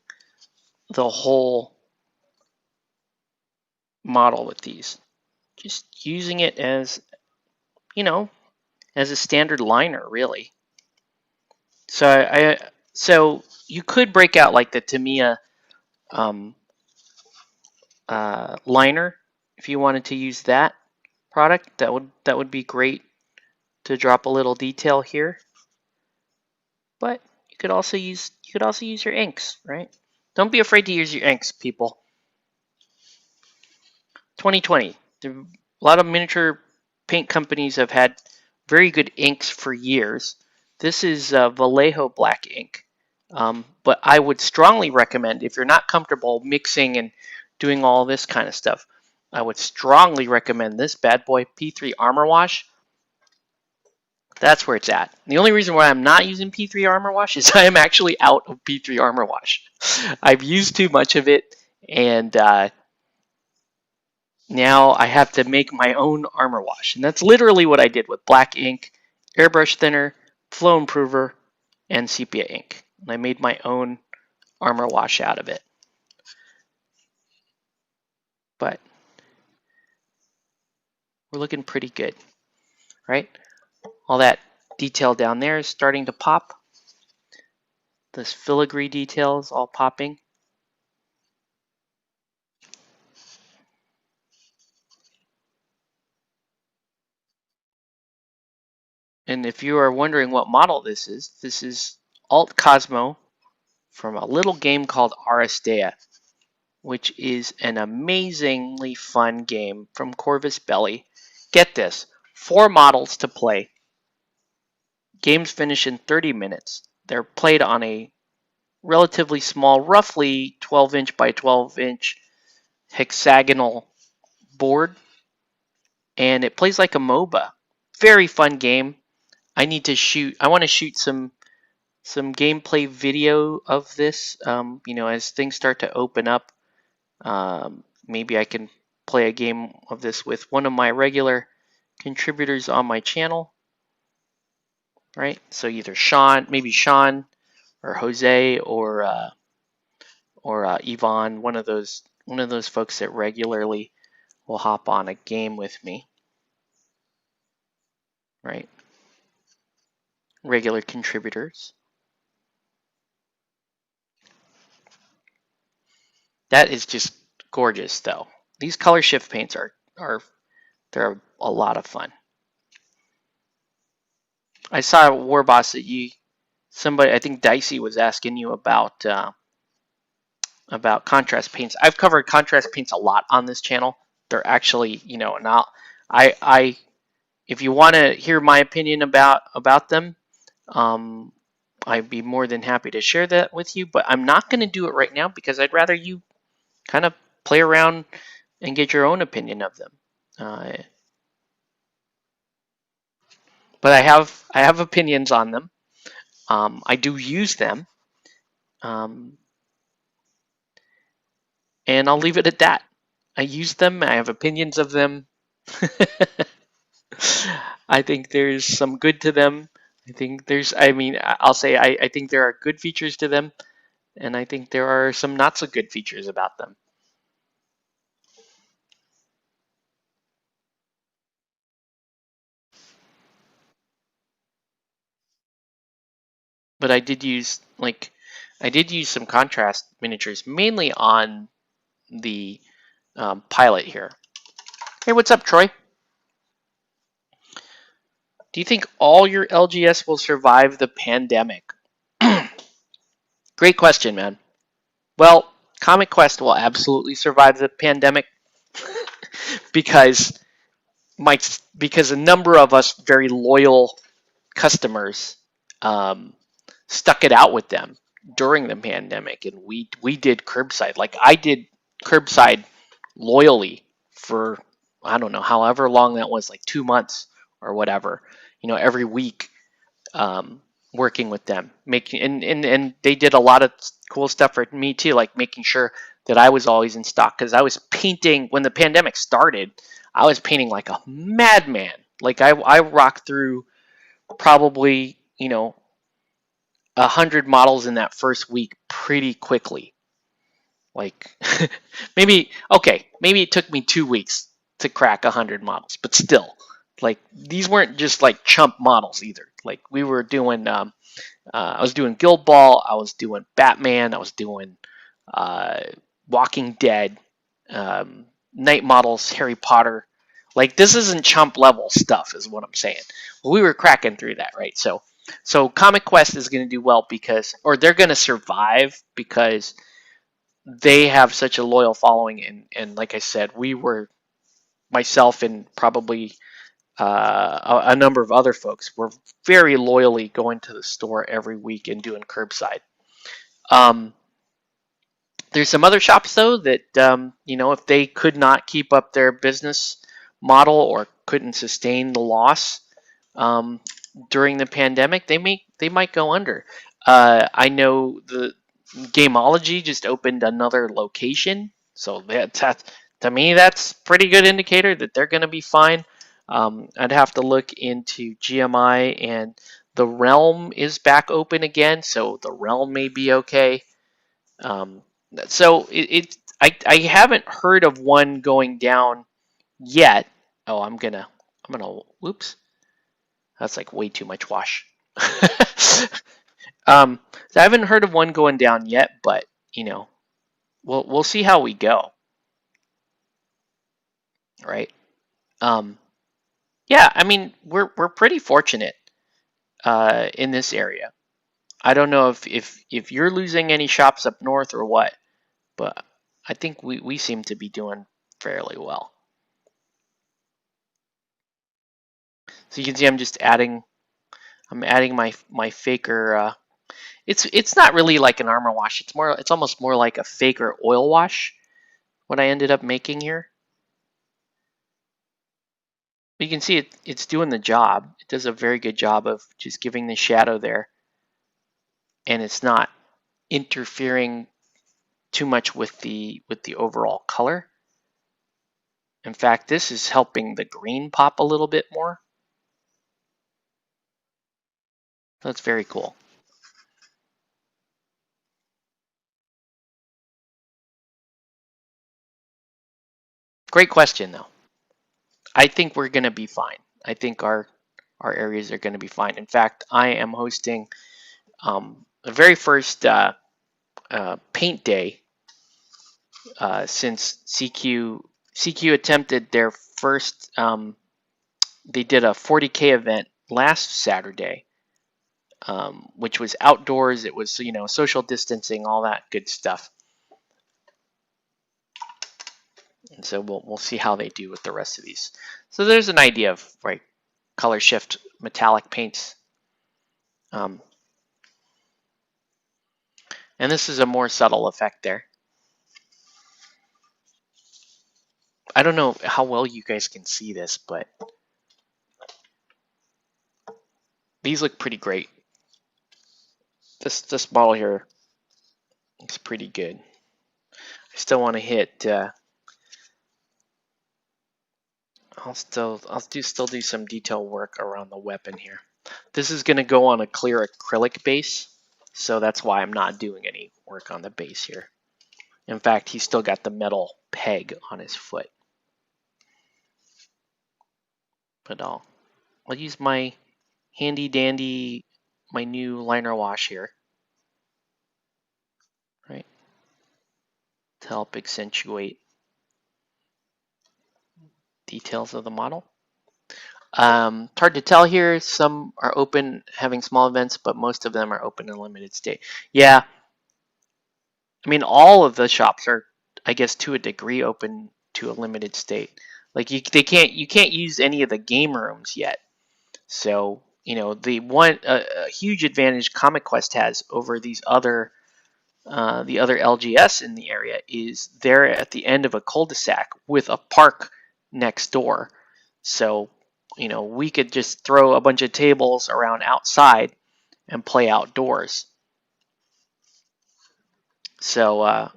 the whole model with these. Just using it as, as a standard liner, really. So you could break out like the Tamiya liner if you wanted to use that product. That would be great to drop a little detail here. But you could also use your inks, right? Don't be afraid to use your inks, people. 2020. A lot of miniature paint companies have had very good inks for years. This is Vallejo black ink. But I would strongly recommend, if you're not comfortable mixing and doing all this kind of stuff, I would strongly recommend this bad boy P3 Armor Wash. That's where it's at. The only reason why I'm not using P3 Armor Wash is I am actually out of P3 Armor Wash. I've used too much of it, and now I have to make my own armor wash. And that's literally what I did with black ink, airbrush thinner, flow improver, and sepia ink. And I made my own armor wash out of it. But we're looking pretty good, right? All that detail down there is starting to pop. This filigree detail is all popping. And if you are wondering what model this is Alt Cosmo from a little game called Aristea. which is an amazingly fun game from Corvus Belli. Get this, 4 models to play. Games finish in 30 minutes. They're played on a relatively small, roughly 12-inch by 12-inch hexagonal board, and it plays like a MOBA. Very fun game. I want to shoot some gameplay video of this. As things start to open up, maybe I can play a game of this with one of my regular contributors on my channel. Right. So either maybe Sean, or Jose, or Yvonne, one of those folks that regularly will hop on a game with me. Right. Regular contributors. That is just gorgeous, though. These color shift paints they're a lot of fun. I saw Warboss that I think Dicey was asking you about contrast paints. I've covered contrast paints a lot on this channel. They're actually, now if you want to hear my opinion about them, I'd be more than happy to share that with you. But I'm not going to do it right now because I'd rather you kind of play around and get your own opinion of them. But I have opinions on them. I do use them, and I'll leave it at that. I use them. I have opinions of them. I think there's some good to them. I'll say I think there are good features to them, and I think there are some not so good features about them. But I did use some contrast miniatures, mainly on the pilot here. Hey, what's up, Troy? Do you think all your LGS will survive the pandemic? Great question, man. Well, Comic Quest will absolutely survive the pandemic because a number of us very loyal customers stuck it out with them during the pandemic, and we did curbside. Like, I did curbside loyally for, I don't know, however long that was, like 2 months or whatever. Every week, working with them, and they did a lot of cool stuff for me too, like making sure that I was always in stock, because I was painting when the pandemic started. I was painting like a madman. Like, I rocked through probably 100 models in that first week pretty quickly. Like, maybe it took me 2 weeks to crack 100 models, but still, like, these weren't just like chump models either. Like, we were doing I was doing Guild Ball, I was doing Batman, I was doing Walking Dead, Night Models, Harry Potter. Like, this isn't chump level stuff, is what I'm saying. Well, we were cracking through that, right? So Comic Quest is going to do well they're going to survive because they have such a loyal following, and like I said, myself and probably a number of other folks were very loyally going to the store every week and doing curbside. There's some other shops, though, that if they could not keep up their business model or couldn't sustain the loss during the pandemic, they might go under. I know the Gameology just opened another location, so that to me, that's pretty good indicator that they're going to be fine. I'd have to look into GMI, and the Realm is back open again, so the Realm may be okay. So I haven't heard of one going down yet. Oh, I'm gonna whoops. That's like way too much wash. So I haven't heard of one going down yet, but we'll see how we go. Right. Yeah, I mean, we're pretty fortunate in this area. I don't know if you're losing any shops up north or what, but I think we seem to be doing fairly well. So you can see I'm just adding my faker. It's not really like an armor wash. It's almost more like a faker oil wash. What I ended up making here. You can see it's doing the job. It does a very good job of just giving the shadow there, and it's not interfering too much with the overall color. In fact, this is helping the green pop a little bit more. That's very cool. Great question, though. I think we're going to be fine. I think our areas are going to be fine. In fact, I am hosting the very first paint day since CQ attempted their first. They did a 40K event last Saturday, which was outdoors. It was social distancing, all that good stuff. And so we'll see how they do with the rest of these. So there's an idea of color shift metallic paints. And this is a more subtle effect there. I don't know how well you guys can see this, but these look pretty great. This model here looks pretty good. I still want to hit. I'll still do some detail work around the weapon here. This is going to go on a clear acrylic base, so that's why I'm not doing any work on the base here. In fact, he's still got the metal peg on his foot. But I'll use my handy dandy, my new liner wash here, right, to help accentuate details of the model. It's hard to tell here. Some are open, having small events, but most of them are open in limited state. Yeah, I mean, all of the shops are, I guess, to a degree, open to a limited state. Like you can't use any of the game rooms yet. So the one a huge advantage Comic Quest has over these other the other LGS in the area is they're at the end of a cul-de-sac with a park next door. So we could just throw a bunch of tables around outside and play outdoors. So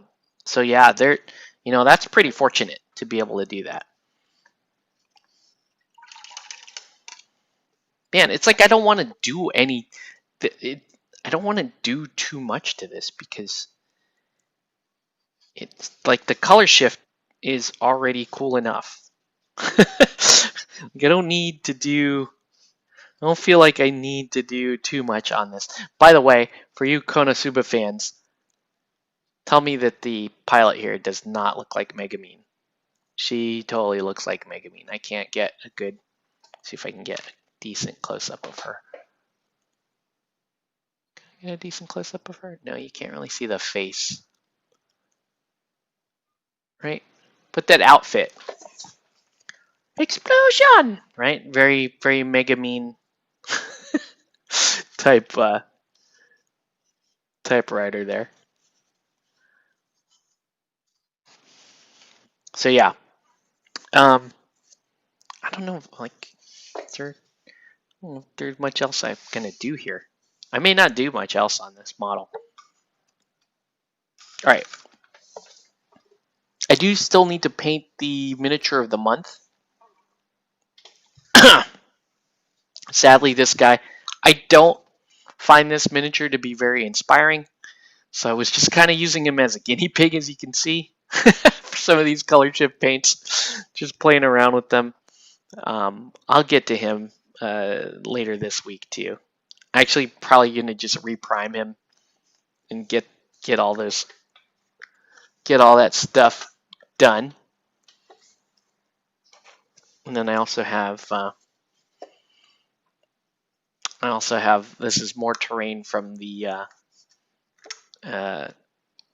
yeah, they're that's pretty fortunate to be able to do that. Man, it's like I don't want to do I don't want to do too much to this because it's like the color shift is already cool enough. I don't need to do. I don't feel like I need to do too much on this. By the way, for you Konosuba fans, tell me that the pilot here does not look like Megumin. She totally looks like Megumin. I can't get a good. See if I can get a decent close up of her. Get a decent close up of her? No, you can't really see the face. Right? But that outfit. Explosion! Right? Very, very Megumin type typewriter there. So yeah. I don't know, like, if there's much else I'm gonna do here. I may not do much else on this model. All right. I do still need to paint the miniature of the month. Sadly, this guy, I don't find this miniature to be very inspiring. So I was just kind of using him as a guinea pig, as you can see, for some of these color shift paints, just playing around with them. I'll get to him later this week too. Actually, probably gonna just reprime him and get all that stuff done. And then I also have this is more terrain from the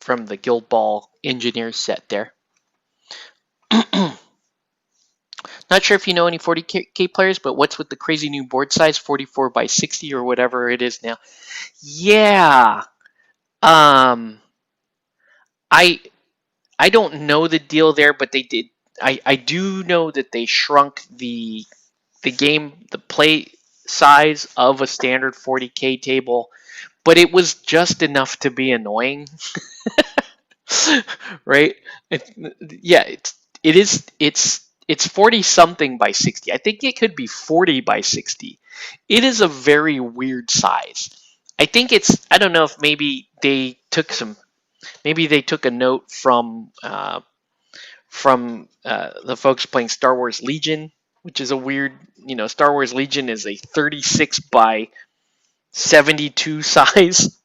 from the Guild Ball Engineers set there. Not sure if you know any 40K players, but what's with the crazy new board size, 44 by 60 or whatever it is now? Yeah. I I don't know the deal there, but they did. I do know that they shrunk the play size of a standard 40K table, but it was just enough to be annoying. Right? Yeah, it's 40 something by 60. I think it could be 40 by 60. It is a very weird size. I think I don't know if maybe they took a note from the folks playing Star Wars Legion, which is a weird, Star Wars Legion is a 36 by 72 size,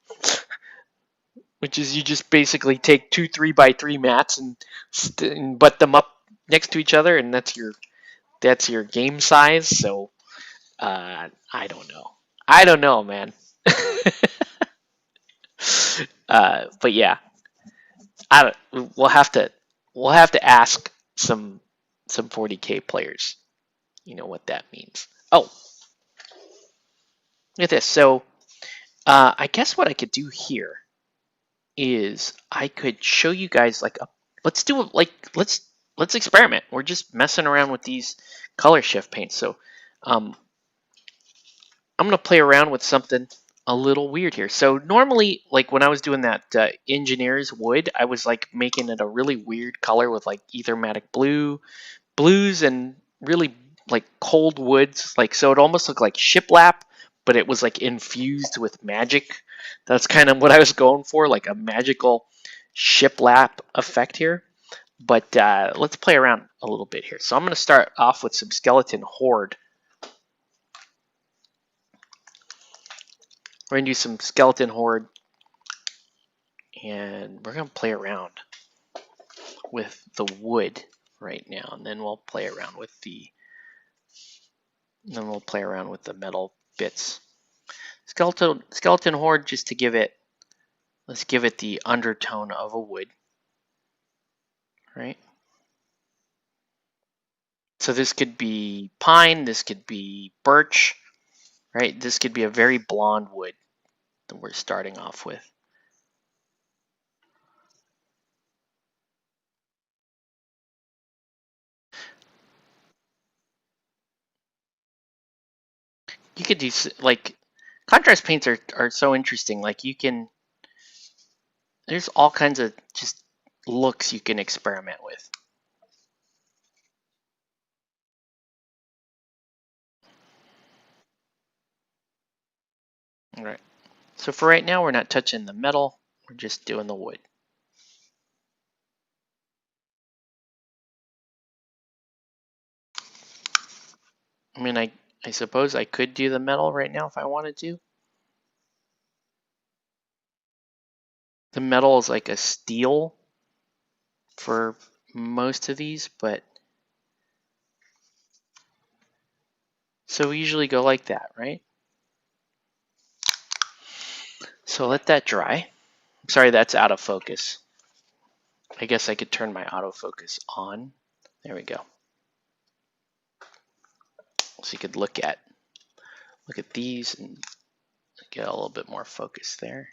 which is you just basically take two 3x3 mats and butt them up next to each other, and that's your game size. So I don't know. I don't know, man. But yeah, I don't, we'll have to ask some 40K players, what that means. Oh, look at this. So I guess what I could do here is I could show you guys let's do it let's experiment. We're just messing around with these color shift paints. So um, I'm gonna play around with something a little weird here. So normally, like when I was doing that engineer's wood, I was like making it a really weird color with like ethermatic blues and really like cold woods, like so it almost looked like shiplap, but it was like infused with magic. That's kind of what I was going for, like a magical shiplap effect here. But let's play around a little bit here. So I'm going to start off with some skeleton horde. We're going to do some skeleton horde, and we're going to play around with the wood right now, and then we'll play around with the metal bits. Skeleton horde, just to let's give it the undertone of a wood, right? So this could be pine, this could be birch, right? This could be a very blonde wood that we're starting off with. You could do contrast paints are so interesting. Like there's all kinds of just looks you can experiment with. All right. So for right now, we're not touching the metal. We're just doing the wood. I mean, I suppose I could do the metal right now if I wanted to. The metal is like a steel for most of these, but so we usually go like that, right? So let that dry. Sorry, that's out of focus. I guess I could turn my autofocus on. There we go. So you could look at these and get a little bit more focus there.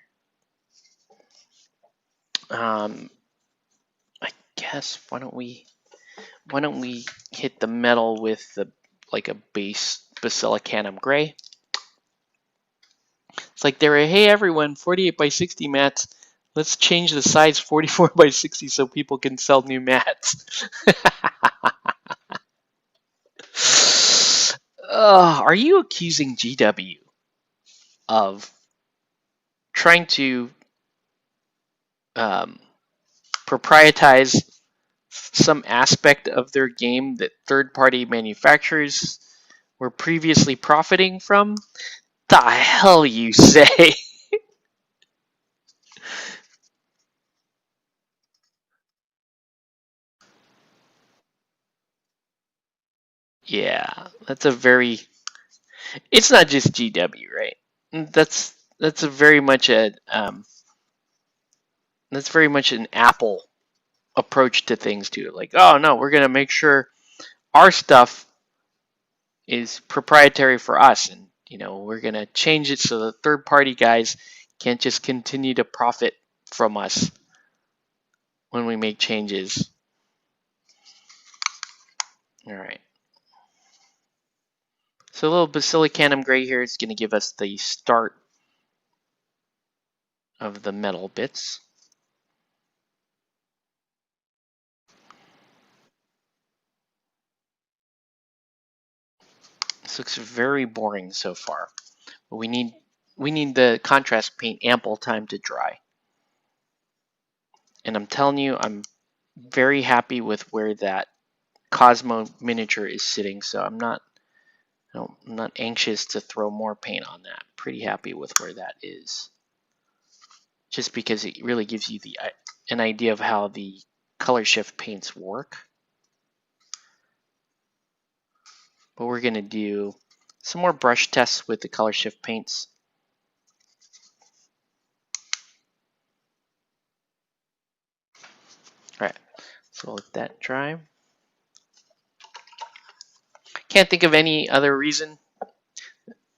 I guess why don't we hit the metal with like a base basilicanum gray. It's like hey everyone, 48 by 60 mats. Let's change the size 44 by 60 so people can sell new mats. Are you accusing GW of trying to proprietize some aspect of their game that third-party manufacturers were previously profiting from? The hell you say? Yeah, that's a very. It's not just GW, right? That's a very much a That's very much an Apple approach to things too. Like, oh no, we're gonna make sure our stuff is proprietary for us, and we're gonna change it so the third-party guys can't just continue to profit from us when we make changes. All right. So a little basilicanum gray here is going to give us the start of the metal bits. This looks very boring so far. But we need the contrast paint ample time to dry. And I'm telling you, I'm very happy with where that Cosmo miniature is sitting, so I'm not anxious to throw more paint on that. Pretty happy with where that is. Just because it really gives you an idea of how the color shift paints work. But we're going to do some more brush tests with the color shift paints. All right, so we'll let that dry. Can't think of any other reason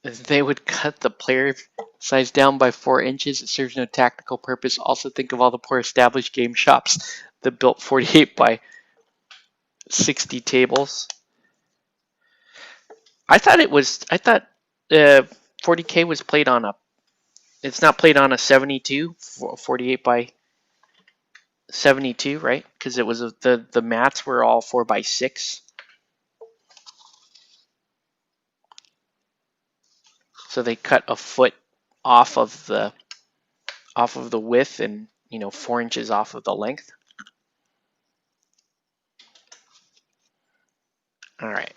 they would cut the player size down by 4 inches. It serves no tactical purpose. Also think of all the poor established game shops that built 48 by 60 tables. I thought 40K was played on it's not played on a 72, 48 by 72, right? Because it was the mats were all 4 by 6. So they cut a foot off of the width and 4 inches off of the length. All right.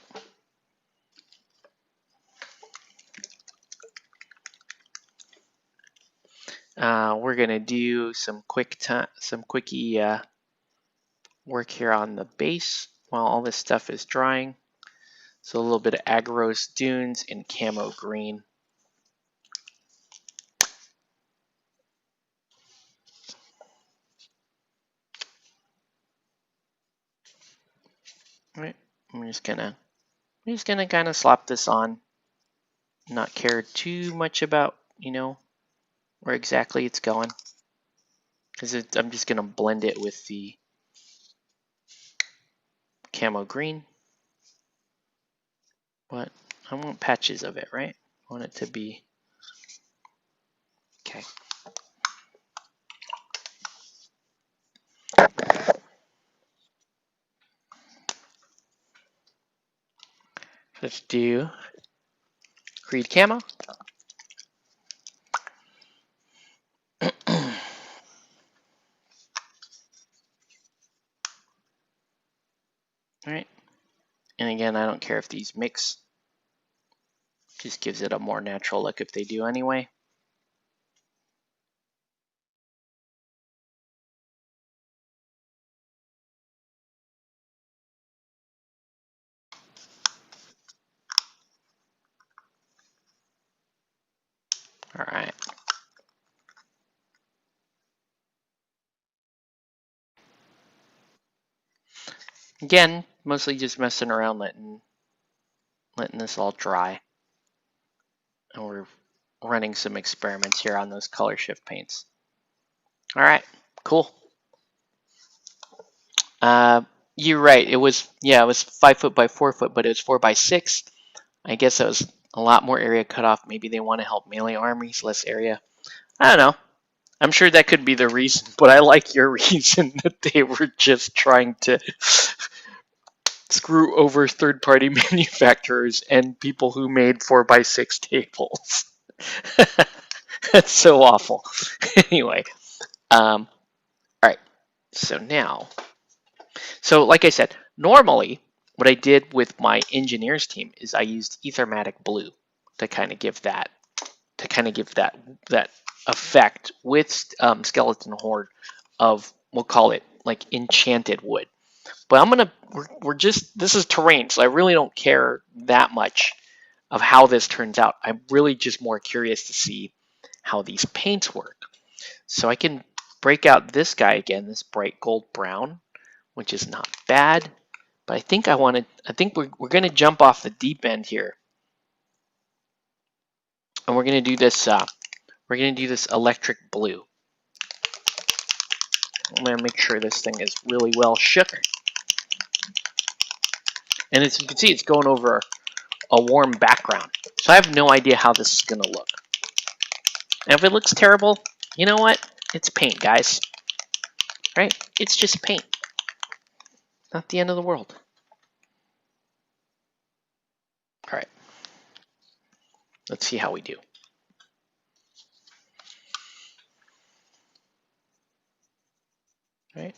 We're gonna do some quickie work here on the base while all this stuff is drying. So a little bit of Agros Dunes and Camo Green. All right, I'm just gonna kind of slap this on. Not care too much about where exactly it's going, because I'm just gonna blend it with the Camo Green. But I want patches of it, right? I want it to be okay. Let's do Creed Camo. All right, and again, I don't care if these mix. Just gives it a more natural look if they do anyway. All right. Again, mostly just messing around, letting this all dry. And we're running some experiments here on those color shift paints. All right, cool. You're right. It was 5 foot by 4 foot, but it was 4 by 6. I guess that was a lot more area cut off. Maybe they want to help melee armies, less area. I don't know. I'm sure that could be the reason, but I like your reason that they were just trying to screw over third-party manufacturers and people who made 4 by 6 tables. That's so awful. Anyway, all right. So now, like I said, normally what I did with my engineers team is I used Ethermatic Blue to kind of give that effect with Skeleton Horde of, we'll call it like enchanted wood. But this is terrain, so I really don't care that much of how this turns out. I'm really just more curious to see how these paints work. So I can break out this guy again, this bright gold brown, which is not bad. But I think we're going to jump off the deep end here. And we're going to do this electric blue. I'm going to make sure this thing is really well shook. And as you can see, it's going over a warm background. So I have no idea how this is going to look. And if it looks terrible, you know what? It's paint, guys. Right? It's just paint. Not the end of the world. All right. Let's see how we do. All right.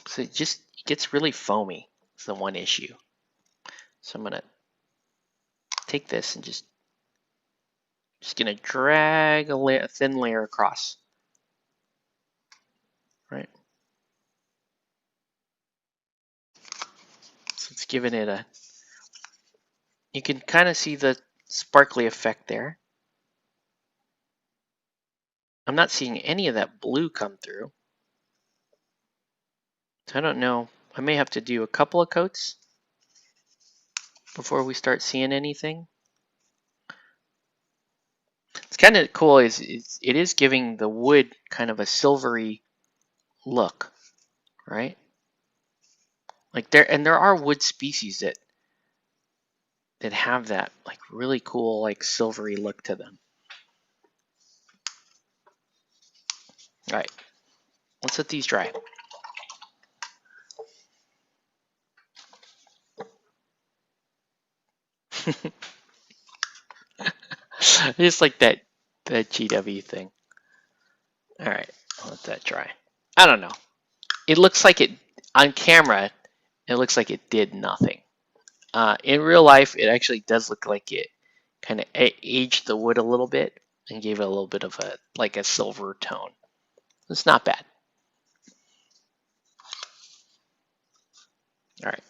So it gets really foamy. It's the one issue. So I'm gonna take this and just gonna drag a thin layer across. Right. So it's giving it a. You can kind of see the sparkly effect there. I'm not seeing any of that blue come through. So I don't know. I may have to do a couple of coats before we start seeing anything. It's kind of cool is it is giving the wood kind of a silvery look, right? Like there are wood species that have that like really cool like silvery look to them. All right, let's let these dry. I just like that GW thing. All right, I'll let that dry. I don't know. It looks like it on camera. It looks like it did nothing. In real life, it actually does look like it kind of aged the wood a little bit and gave it a little bit of a silver tone. It's not bad. All right.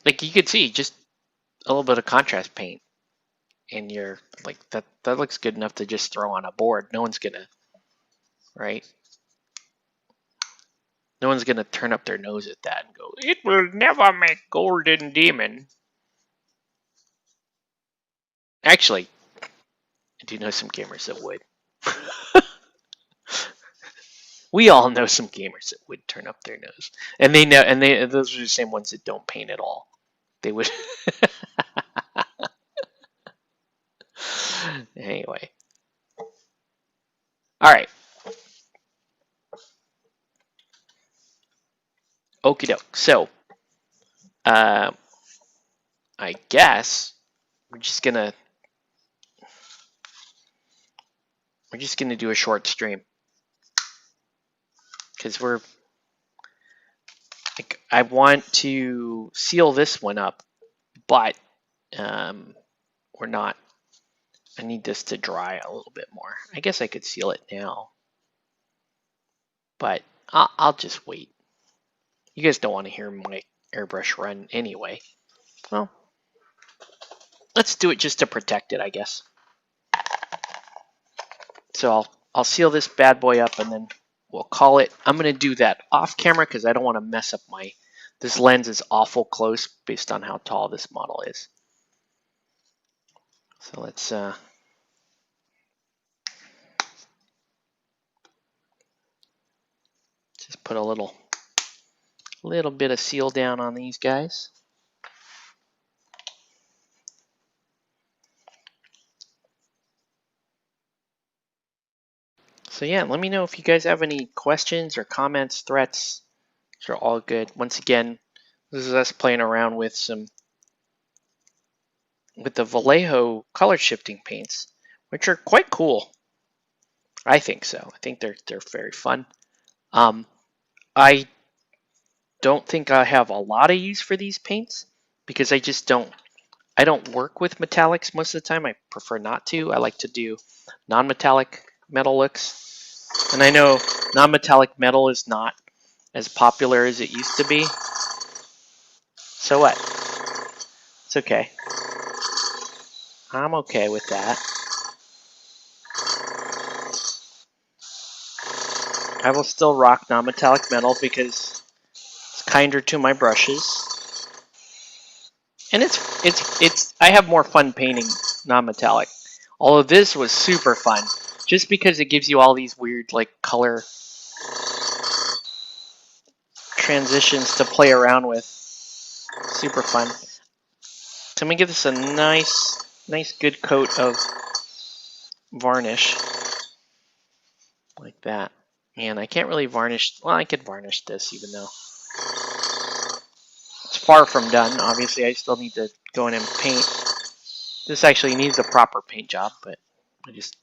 Like you could see, just a little bit of contrast paint, and you're like that looks good enough to just throw on a board. No one's gonna, right? No one's gonna turn up their nose at that and go, "It will never make Golden Demon." Actually, I do know some gamers that would. We all know some gamers that would turn up their nose, and they know, and those are the same ones that don't paint at all. They would. Anyway. All right. Okie doke. So, I guess we're just gonna do a short stream because I want to seal this one up, but we're not. I need this to dry a little bit more. I guess I could seal it now, but I'll just wait. You guys don't want to hear my airbrush run anyway. Well, let's do it just to protect it, I guess. So I'll seal this bad boy up and then we'll call it. I'm going to do that off camera because I don't want to mess up this lens is awful close based on how tall this model is. So let's just put a little bit of seal down on these guys. So yeah, let me know if you guys have any questions or comments, threats. They're all good. Once again, this is us playing around with the Vallejo color shifting paints, which are quite cool. I think so. I think they're very fun. I don't think I have a lot of use for these paints because I don't work with metallics most of the time. I prefer not to. I like to do non-metallic metal looks. And I know non-metallic metal is not as popular as it used to be. So what? It's okay. I'm okay with that. I will still rock non-metallic metal because it's kinder to my brushes. And I have more fun painting non-metallic. Although this was super fun, just because it gives you all these weird like color transitions to play around with. Super fun. So I'm gonna give this a nice good coat of varnish, like that. And I can't really varnish. Well, I could varnish this, even though it's far from done. Obviously, I still need to go in and paint. This actually needs a proper paint job, but I'm just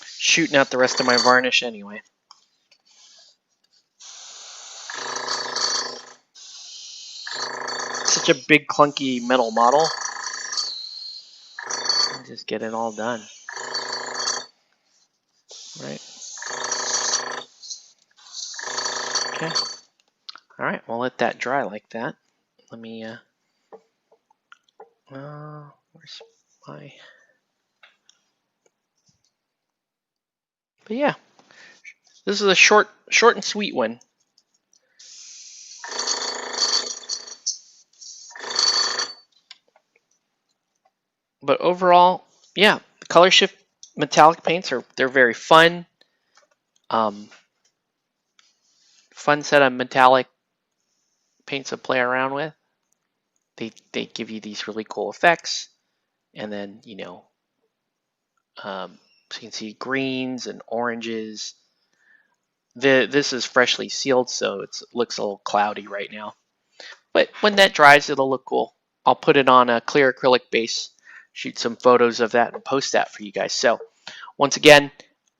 shooting out the rest of my varnish anyway. Such a big clunky metal model. Just get it all done. Right. Okay. All right, we'll let that dry like that. Let me, where's my, but yeah, this is a short and sweet one. But overall, yeah, the Color Shift metallic paints they're very fun. Fun set of metallic paints to play around with. They give you these really cool effects, and then so you can see greens and oranges. This is freshly sealed, so it looks a little cloudy right now. But when that dries, it'll look cool. I'll put it on a clear acrylic base, shoot some photos of that, and post that for you guys. So once again,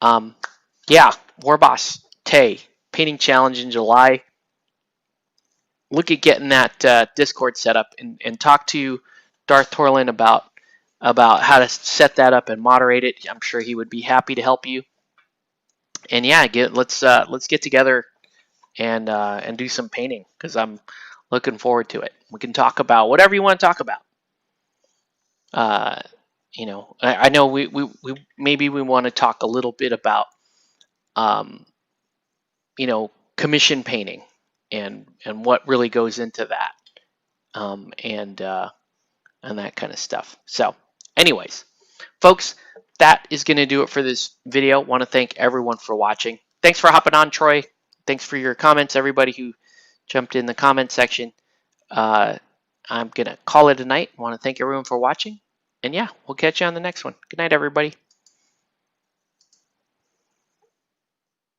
yeah, Warboss Tae painting challenge in July. Look at getting that Discord set up and talk to Darth Torlin about how to set that up and moderate it. I'm sure he would be happy to help you. And yeah, let's get together and do some painting, because I'm looking forward to it. We can talk about whatever you want to talk about. I know we maybe we want to talk a little bit about commission painting and what really goes into that, and that kind of stuff. So anyways, folks, that is going to do it for this video. Want to thank everyone for watching. Thanks for hopping on, Troy. Thanks for your comments, everybody who jumped in the comment section. I'm going to call it a night. Want to thank everyone for watching. And yeah, we'll catch you on the next one. Good night, everybody.